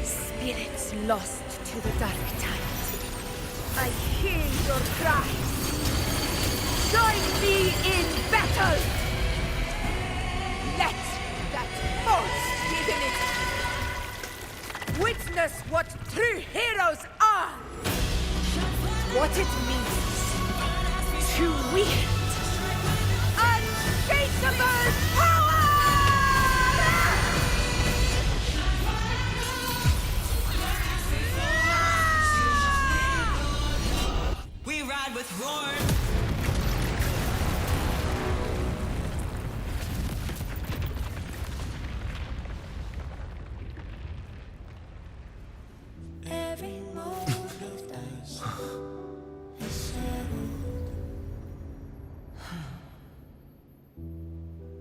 Spirits lost to the dark tide. I hear your cries. Join me in battle! Let that false divinity witness what true heroes are! What it means to wield unshakable power! We ride with roar. Every move you've done is settled.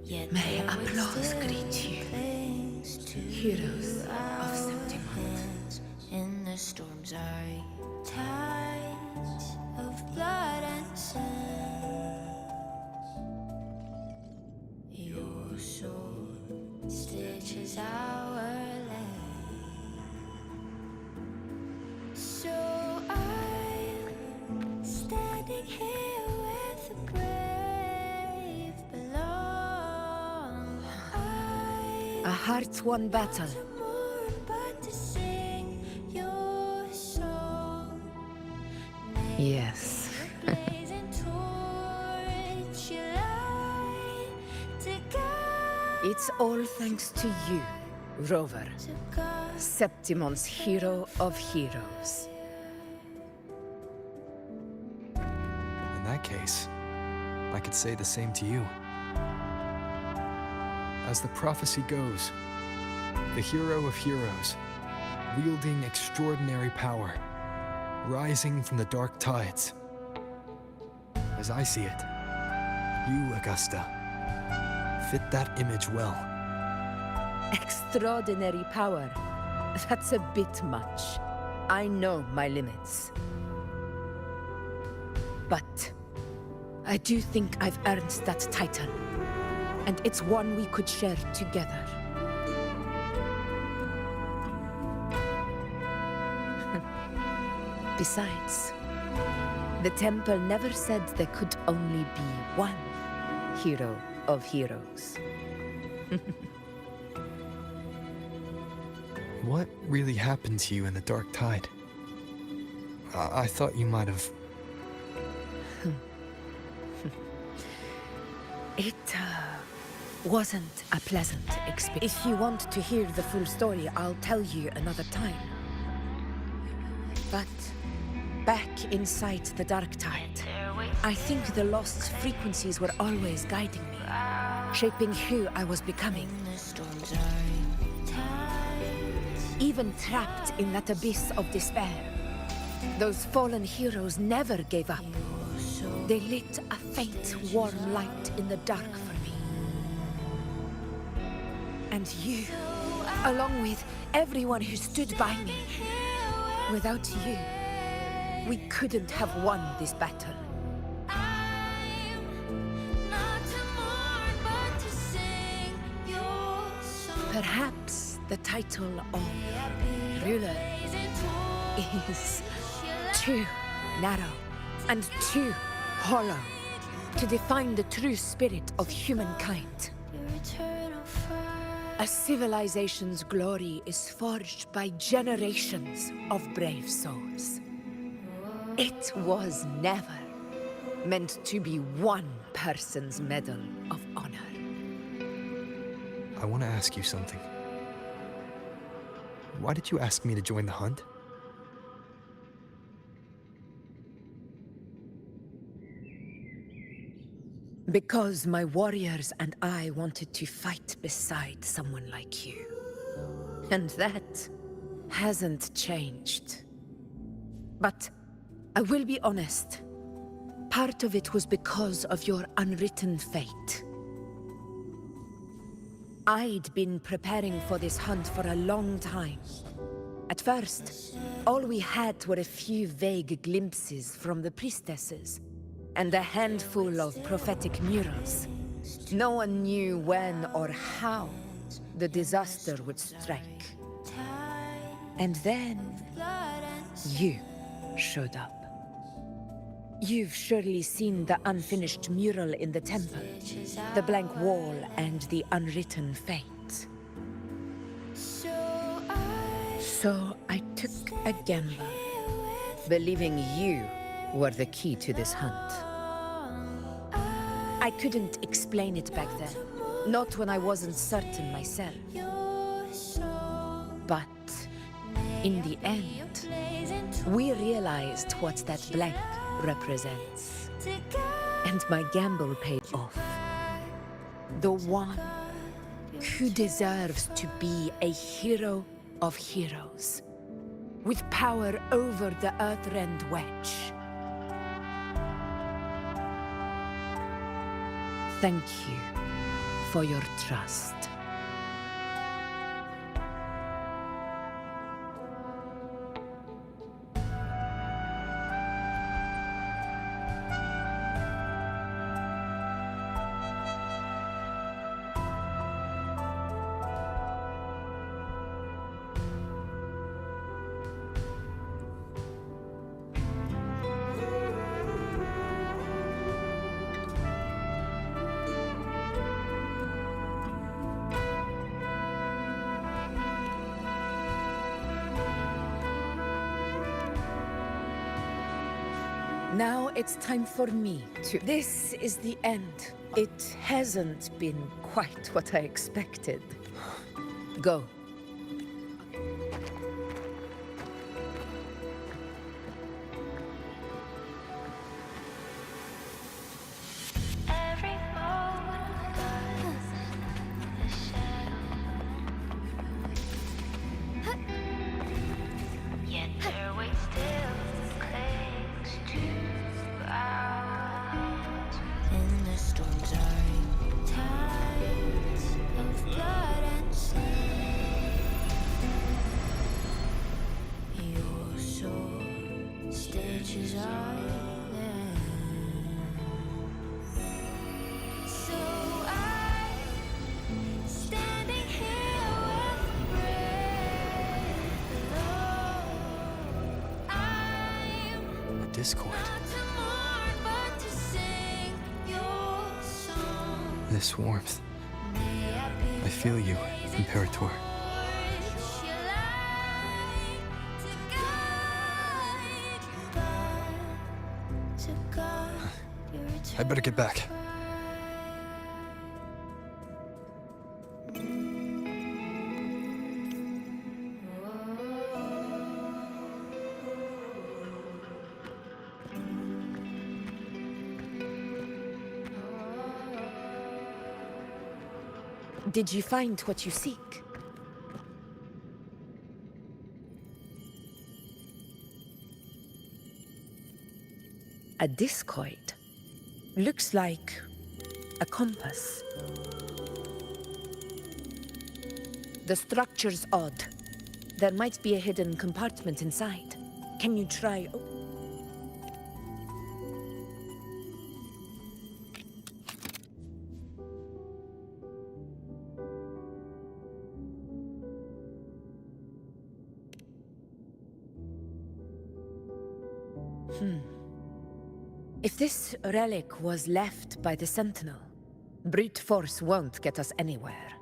Yet May there applause still greet you, clings to heroes of our Septimont. hands in the storms are tides of blood and sand. Your sword stitches our land. So I'm standing here where the brave belong. A heart-won battle. More but to sing your song. Yes. Blazing torch you light to guide. It's all thanks to you, Rover, Septimon's hero of heroes. In that case, I could say the same to you. As the prophecy goes, the hero of heroes, wielding extraordinary power, rising from the dark tides. As I see it, you, Augusta, fit that image well. Extraordinary power. That's a bit much. I know my limits. But I do think I've earned that title. And it's one we could share together. Besides, the temple never said there could only be one hero of heroes. What really happened to you in the dark tide? I thought you might have... It wasn't a pleasant experience. If you want to hear the full story, I'll tell you another time. But back inside the dark tide, I think the lost frequencies were always guiding me, shaping who I was becoming. Even trapped in that abyss of despair, those fallen heroes never gave up. They lit a faint, warm light in the dark for me. And you, along with everyone who stood by me. Without you, we couldn't have won this battle. Perhaps the title of ruler is too narrow and too hollow to define the true spirit of humankind. A civilization's glory is forged by generations of brave souls. It was never meant to be one person's medal of honor. I want to ask you something. Why did you ask me to join the hunt? Because my warriors and I wanted to fight beside someone like you. And that hasn't changed. But I will be honest. Part of it was because of your unwritten fate. I'd been preparing for this hunt for a long time. At first, all we had were a few vague glimpses from the priestesses, and a handful of prophetic murals. No one knew when or how the disaster would strike. And then, you showed up. You've surely seen the unfinished mural in the temple, the blank wall and the unwritten fate. So I took a gamble, believing you were the key to this hunt. I couldn't explain it back then, not when I wasn't certain myself. But in the end, we realized what that blank represents. And my gamble paid off. The one who deserves to be a hero of heroes, with power over the Earthrend Wedge. Thank you for your trust. Now it's time for me to... This is the end. It hasn't been quite what I expected. Go. discord. This warmth. I feel you, Imperator. I better get back. Did you find what you seek? A discoid. Looks like a compass. The structure's odd. There might be a hidden compartment inside. Can you try? If this relic was left by the Sentinel, brute force won't get us anywhere.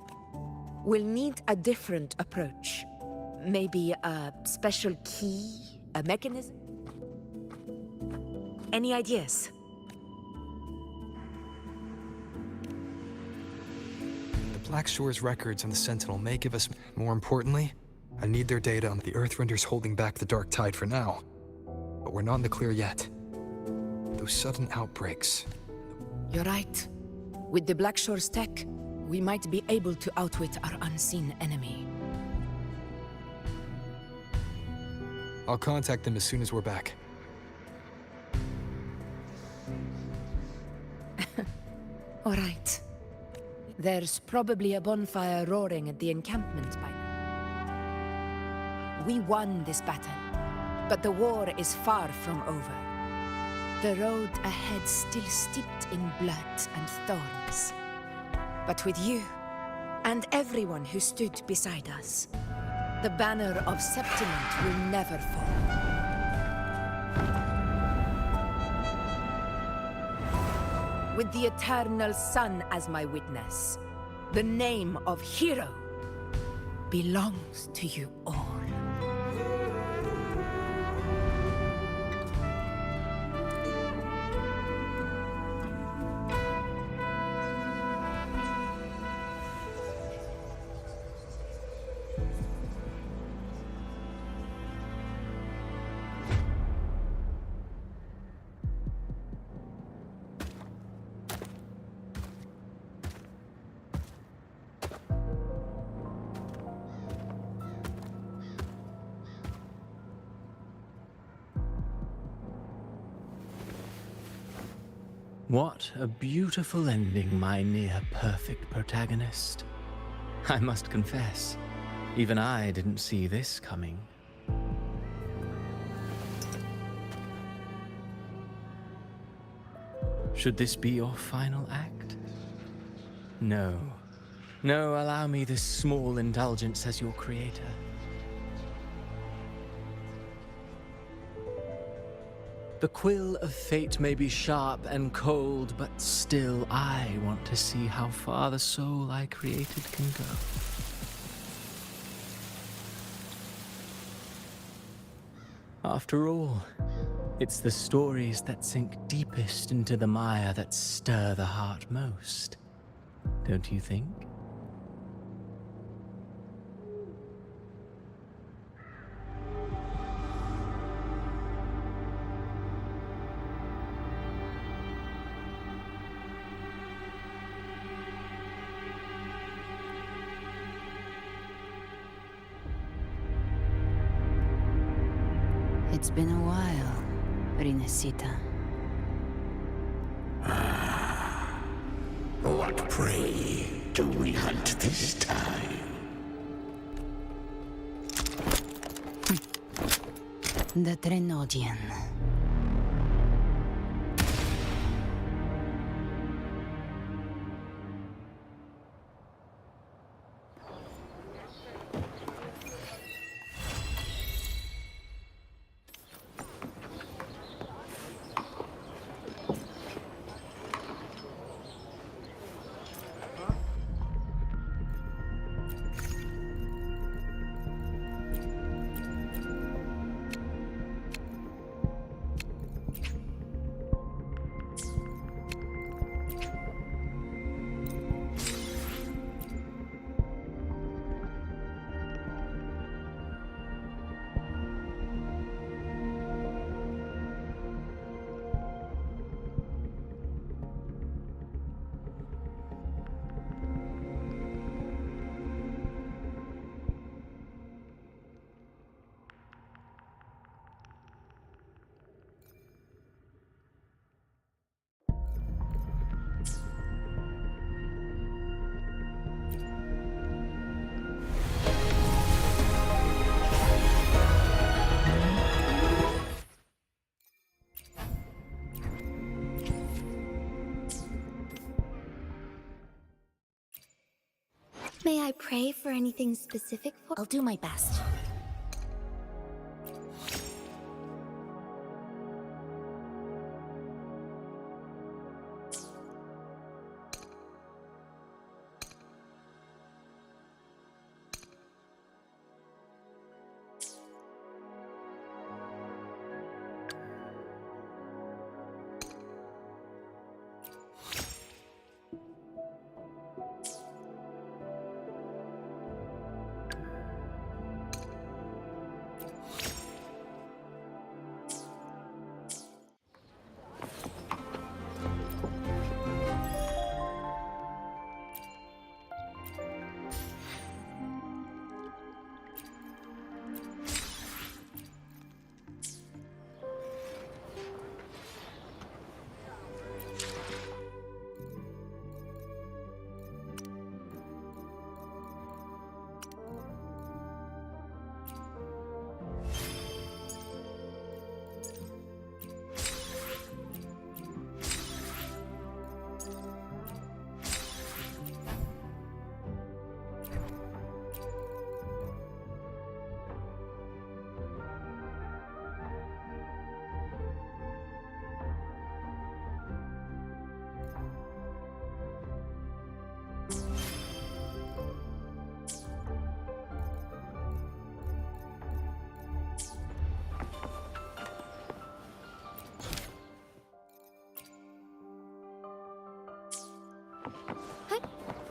We'll need a different approach. Maybe a special key, a mechanism? Any ideas? The Black Shore's records on the Sentinel may give us... More importantly, I need their data on the Earthrenders holding back the Dark Tide for now. But we're not in the clear yet. Those sudden outbreaks. You're right. With the Black Shore's tech, we might be able to outwit our unseen enemy. I'll contact them as soon as we're back. All right. There's probably a bonfire roaring at the encampment by now. We won this battle, but the war is far from over. The road ahead still steeped in blood and thorns. But with you, and everyone who stood beside us, the banner of Septiment will never fall. With the eternal sun as my witness, the name of hero belongs to you all. What a beautiful ending, my near-perfect protagonist. I must confess, even I didn't see this coming. Should this be your final act? No. No, allow me this small indulgence as your creator. The quill of fate may be sharp and cold, but still I want to see how far the soul I created can go. After all, it's the stories that sink deepest into the mire that stir the heart most, don't you think? It's been a while, Rinesita. What prey do we hunt this time? The Trenodian. May I pray for anything specific for? I'll do my best.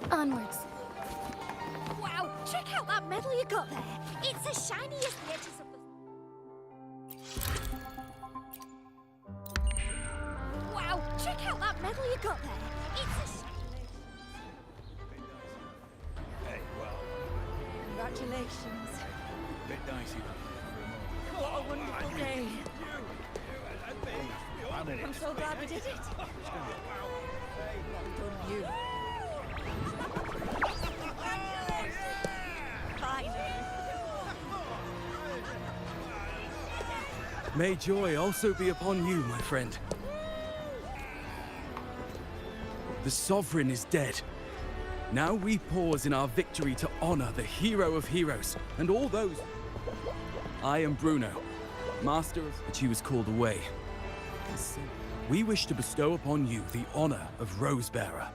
Onwards. Wow, check out that medal you got there. It's as shiny as the edges of the... Wow, check out that medal you got there. It's as shiny... Hey, well, Congratulations. bit dicey that. What a wonderful day. I'm so glad we did it. Well done, you. Finally. May joy also be upon you, my friend. The Sovereign is dead. Now we pause in our victory to honor the hero of heroes and all those... I am Bruno, master of which he was called away. We wish to bestow upon you the honor of Rosebearer.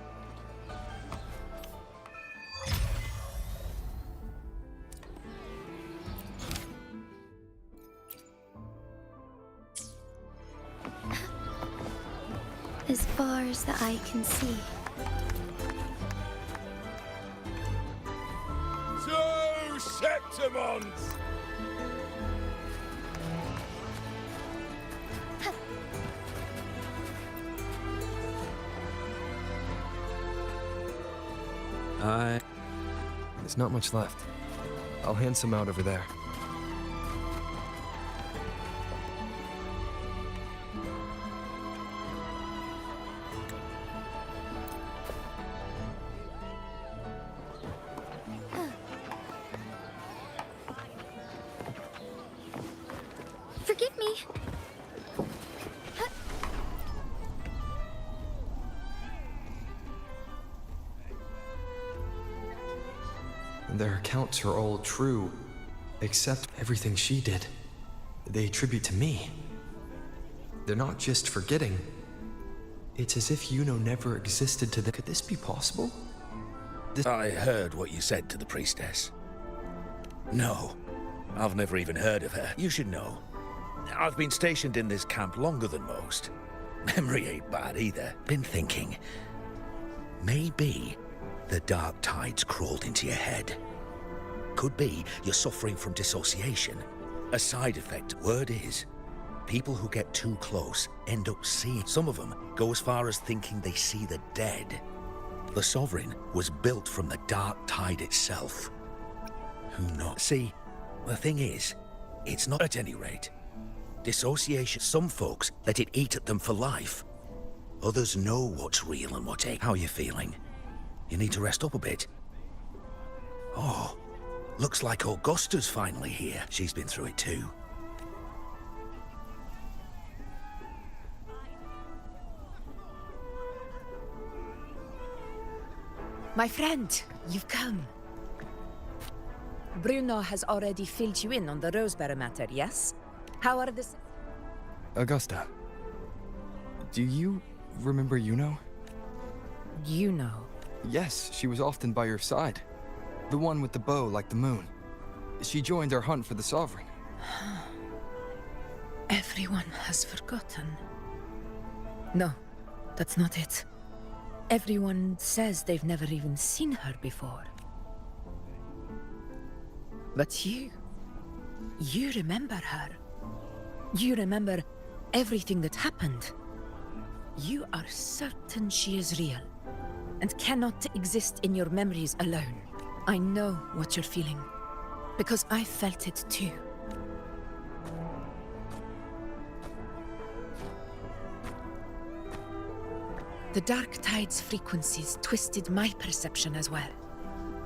As far as the eye can see. Two Septimons! There's not much left. I'll hand some out over there. Forgive me. Their accounts are all true, except everything she did. They attribute to me. They're not just forgetting. It's as if Yuno never existed to them. Could this be possible? I heard what you said to the priestess. No, I've never even heard of her. You should know. I've been stationed in this camp longer than most. Memory ain't bad either. Been thinking. Maybe the dark tides crawled into your head. Could be you're suffering from dissociation. A side effect. Word is, people who get too close end up seeing. Some of them go as far as thinking they see the dead. The Sovereign was built from the dark tide itself. Who knows? See, the thing is, it's not at any rate. Dissociation, some folks let it eat at them for life. Others know what's real and what ain't. How are you feeling? You need to rest up a bit. Oh, looks like Augusta's finally here. She's been through it too. My friend, you've come. Bruno has already filled you in on the Rosebearer matter, yes? How are the... Augusta, do you remember Yuno? Yuno? Yes, she was often by your side. The one with the bow like the moon. She joined our hunt for the Sovereign. Everyone has forgotten. No, that's not it. Everyone says they've never even seen her before. But you remember her. You remember everything that happened. You are certain she is real, and cannot exist in your memories alone. I know what you're feeling, because I felt it too. The Dark Tide's frequencies twisted my perception as well.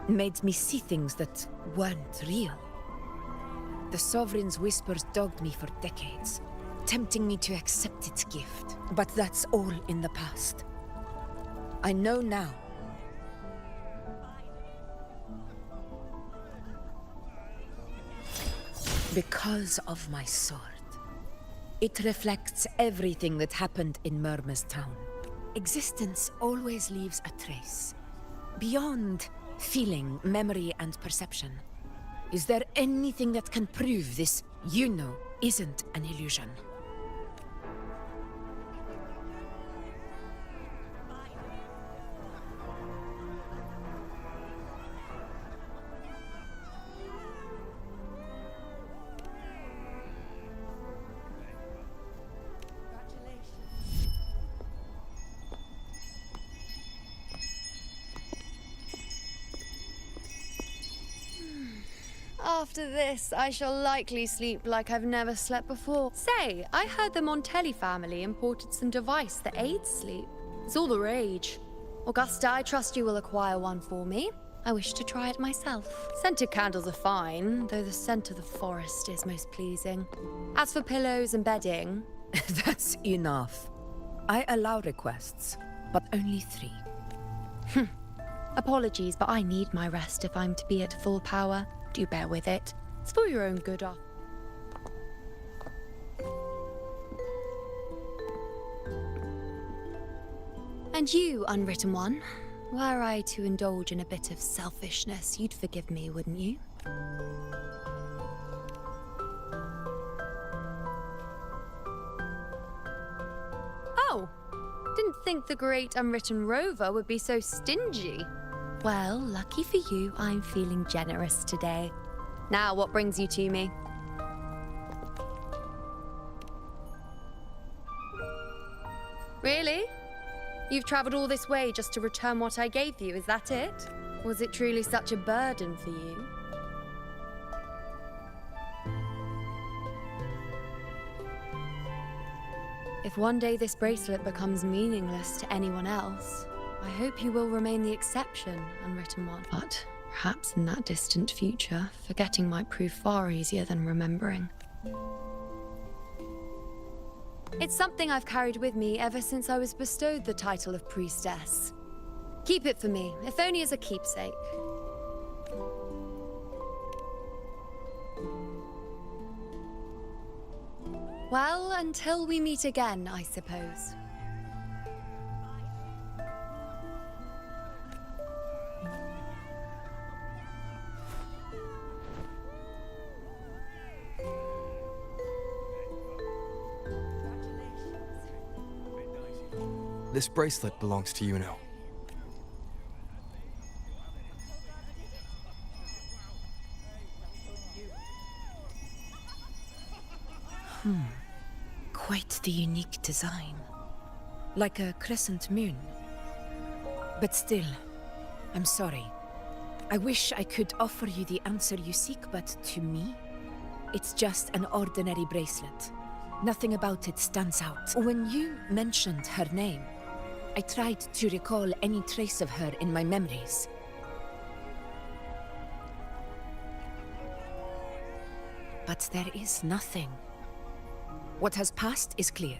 Made me see things that weren't real. The Sovereign's whispers dogged me for decades, tempting me to accept its gift. But that's all in the past. I know now. Because of my sword. It reflects everything that happened in Murma's town. Existence always leaves a trace. Beyond feeling, memory, and perception. Is there anything that can prove this, isn't an illusion? After this, I shall likely sleep like I've never slept before. Say, I heard the Montelli family imported some device that aids sleep. It's all the rage. Augusta, I trust you will acquire one for me. I wish to try it myself. Scented candles are fine, though the scent of the forest is most pleasing. As for pillows and bedding... That's enough. I allow requests, but only 3. Apologies, but I need my rest if I'm to be at full power. Do bear with it. It's for your own good. And you, Unwritten One, were I to indulge in a bit of selfishness, you'd forgive me, wouldn't you? Oh, didn't think the great Unwritten Rover would be so stingy. Well, lucky for you, I'm feeling generous today. Now, what brings you to me? Really? You've traveled all this way just to return what I gave you, is that it? Was it truly such a burden for you? If one day this bracelet becomes meaningless to anyone else, I hope you will remain the exception, Unwritten One. But perhaps in that distant future, forgetting might prove far easier than remembering. It's something I've carried with me ever since I was bestowed the title of priestess. Keep it for me, if only as a keepsake. Well, until we meet again, I suppose. This bracelet belongs to Yuno. Quite the unique design. Like a crescent moon. But still, I'm sorry. I wish I could offer you the answer you seek, but to me, it's just an ordinary bracelet. Nothing about it stands out. When you mentioned her name, I tried to recall any trace of her in my memories. But there is nothing. What has passed is clear,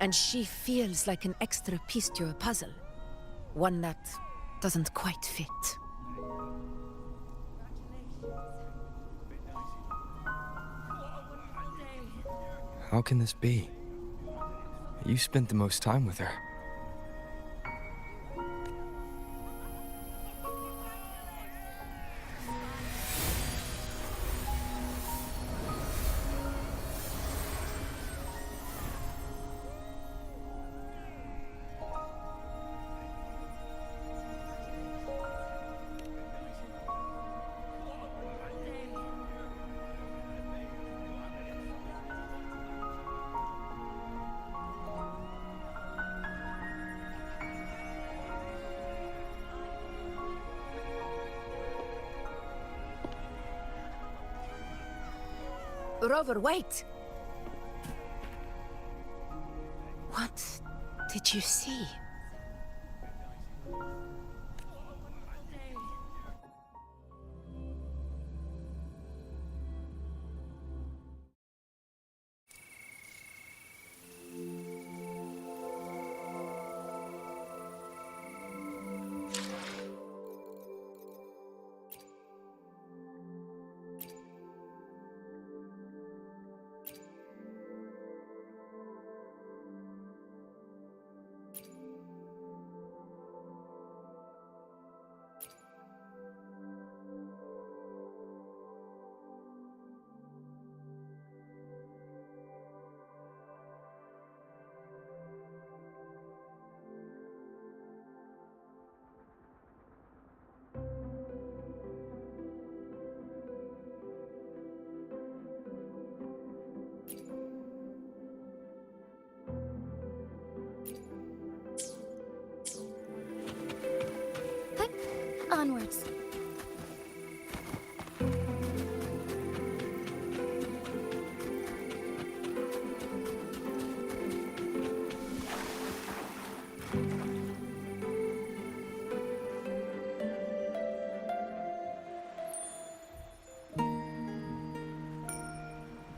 and she feels like an extra piece to a puzzle. One that doesn't quite fit. How can this be? You spent the most time with her. Rover, wait! What did you see? Onwards.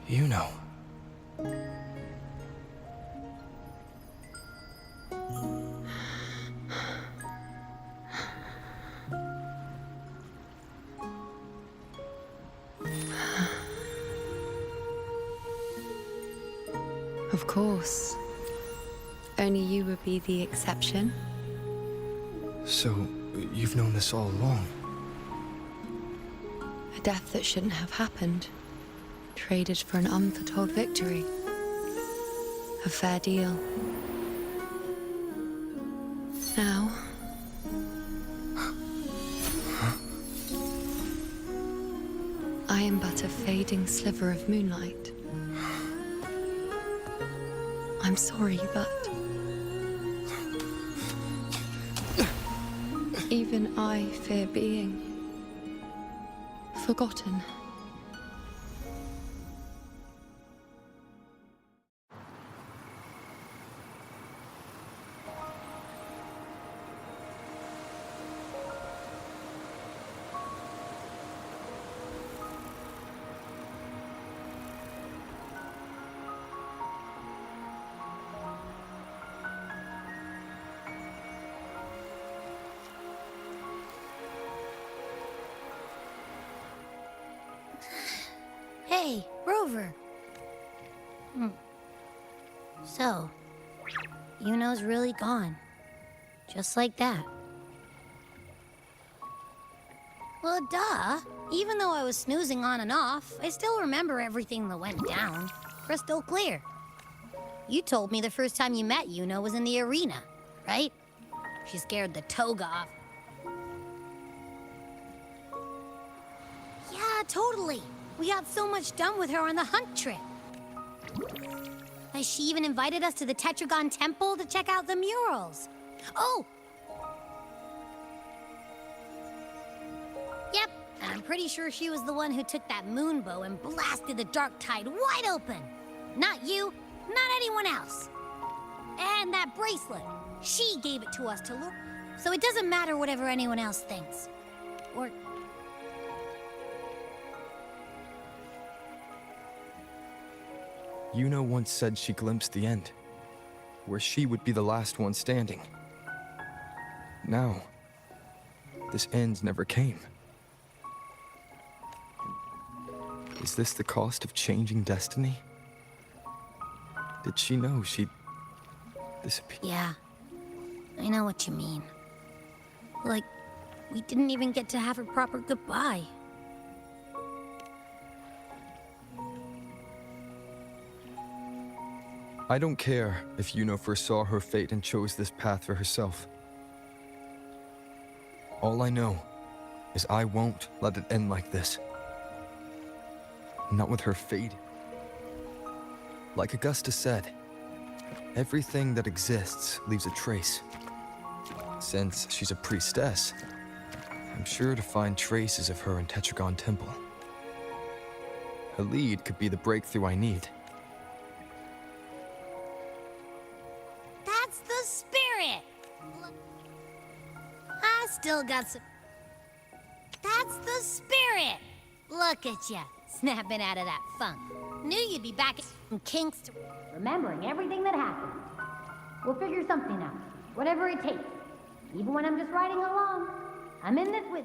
You know. Of course. Only you would be the exception. So, you've known this all along? A death that shouldn't have happened. Traded for an unforetold victory. A fair deal. Now... I am but a fading sliver of moonlight. I'm sorry, but... even I fear being... forgotten. Hey, Rover. So, Yuno's really gone. Just like that. Well, duh. Even though I was snoozing on and off, I still remember everything that went down. Crystal clear. You told me the first time you met Yuno was in the arena, right? She scared the toga off. Yeah, totally. We got so much done with her on the hunt trip. She even invited us to the Tetragon Temple to check out the murals. Oh! Yep, and I'm pretty sure she was the one who took that moon bow and blasted the Dark Tide wide open. Not you, not anyone else. And that bracelet, she gave it to us to look. So it doesn't matter whatever anyone else thinks. Or... Yuno once said she glimpsed the end, where she would be the last one standing. Now, this end never came. Is this the cost of changing destiny? Did she know she'd disappear? Yeah, I know what you mean. Like, we didn't even get to have a proper goodbye. I don't care if Yuno foresaw her fate and chose this path for herself. All I know is I won't let it end like this. Not with her fate. Like Augusta said, everything that exists leaves a trace. Since she's a priestess, I'm sure to find traces of her in Tetragon Temple. Her lead could be the breakthrough I need. That's the spirit! I still got some... That's the spirit! Look at ya, snapping out of that funk. Knew you'd be back in kinks to... Remembering everything that happened. We'll figure something out, whatever it takes. Even when I'm just riding along, I'm in this with...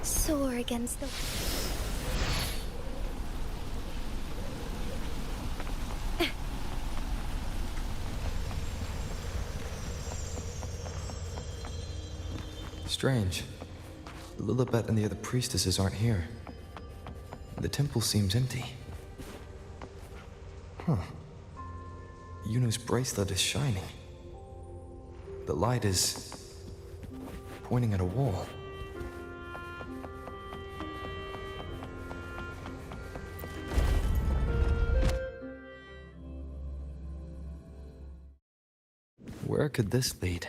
Soar against the... Strange. Lilibet and the other priestesses aren't here. The temple seems empty. Huh. Yuno's bracelet is shining. The light is pointing at a wall. Where could this lead?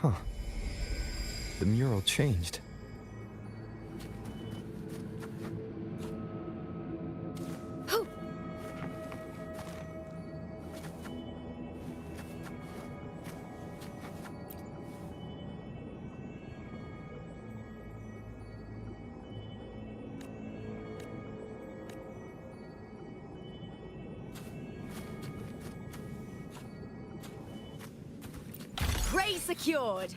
Huh. The mural changed. Prey secured.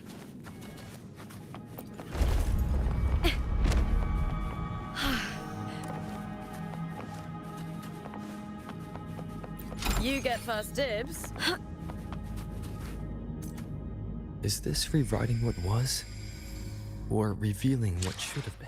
You get first dibs. Is this rewriting what was? Or revealing what should have been?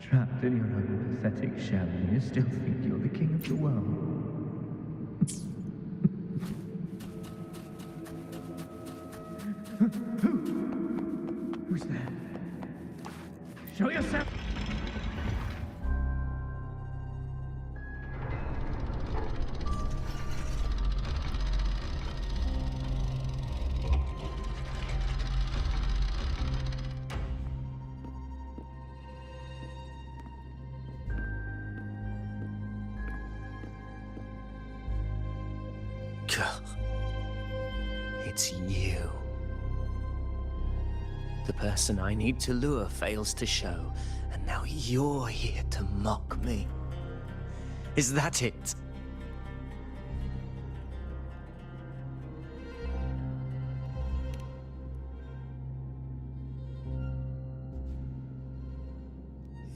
Trapped in your own pathetic shell, and you still think you're the king of the world. Who's there? Show yourself! It's you. The person I need to lure fails to show, and now you're here to mock me. Is that it?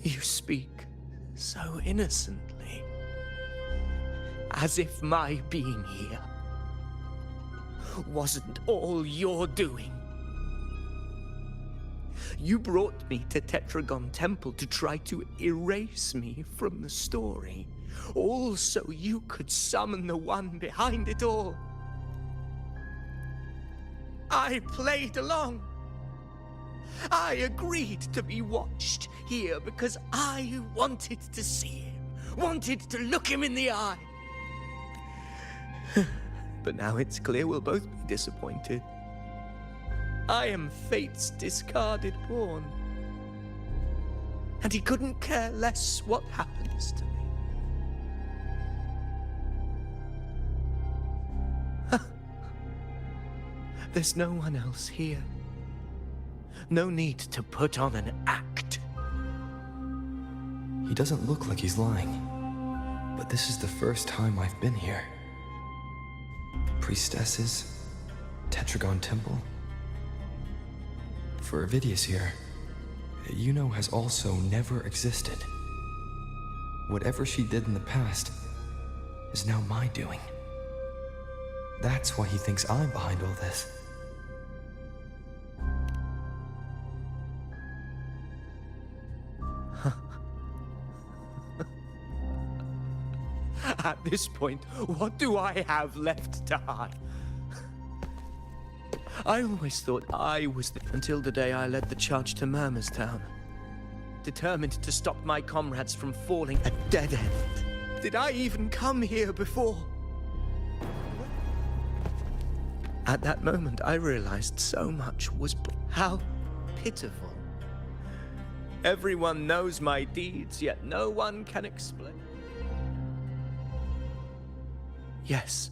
You speak so innocently, as if my being here wasn't all you're doing. You brought me to Tetragon Temple to try to erase me from the story, all so you could summon the one behind it all. I played along. I agreed to be watched here because I wanted to see him, wanted to look him in the eye. But now it's clear we'll both be disappointed. I am fate's discarded pawn. And he couldn't care less what happens to me. There's no one else here. No need to put on an act. He doesn't look like he's lying. But this is the first time I've been here. Priestesses, Tetragon Temple. For Avidius here, Yuno has also never existed. Whatever she did in the past is now my doing. That's why he thinks I'm behind all this. At this point, what do I have left to hide? I always thought I was until the day I led the charge to Murmurstown. Determined to stop my comrades from falling a dead end. Did I even come here before? At that moment, I realized so much was how pitiful. Everyone knows my deeds, yet no one can explain. Yes.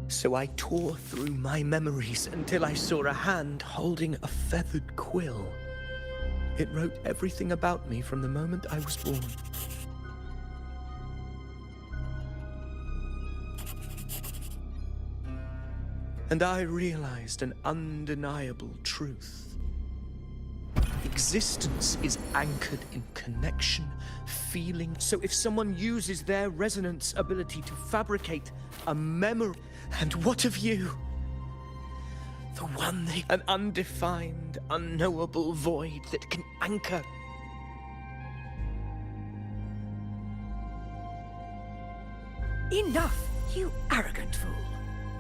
So I tore through my memories until I saw a hand holding a feathered quill. It wrote everything about me from the moment I was born. And I realized an undeniable truth. Existence is anchored in connection, feeling. So if someone uses their resonance ability to fabricate a memory, and what of you? The one thing, an undefined, unknowable void that can anchor. Enough, you arrogant fool.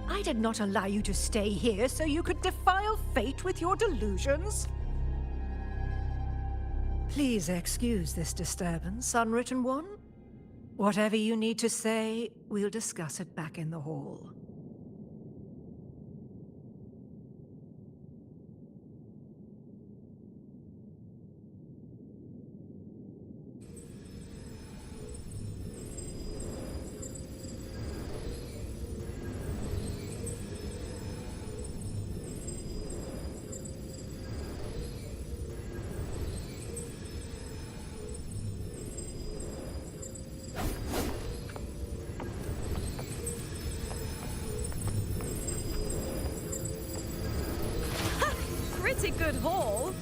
I did not allow you to stay here so you could defile fate with your delusions. Please excuse this disturbance, Unwritten One. Whatever you need to say, we'll discuss it back in the hall. Pretty good haul.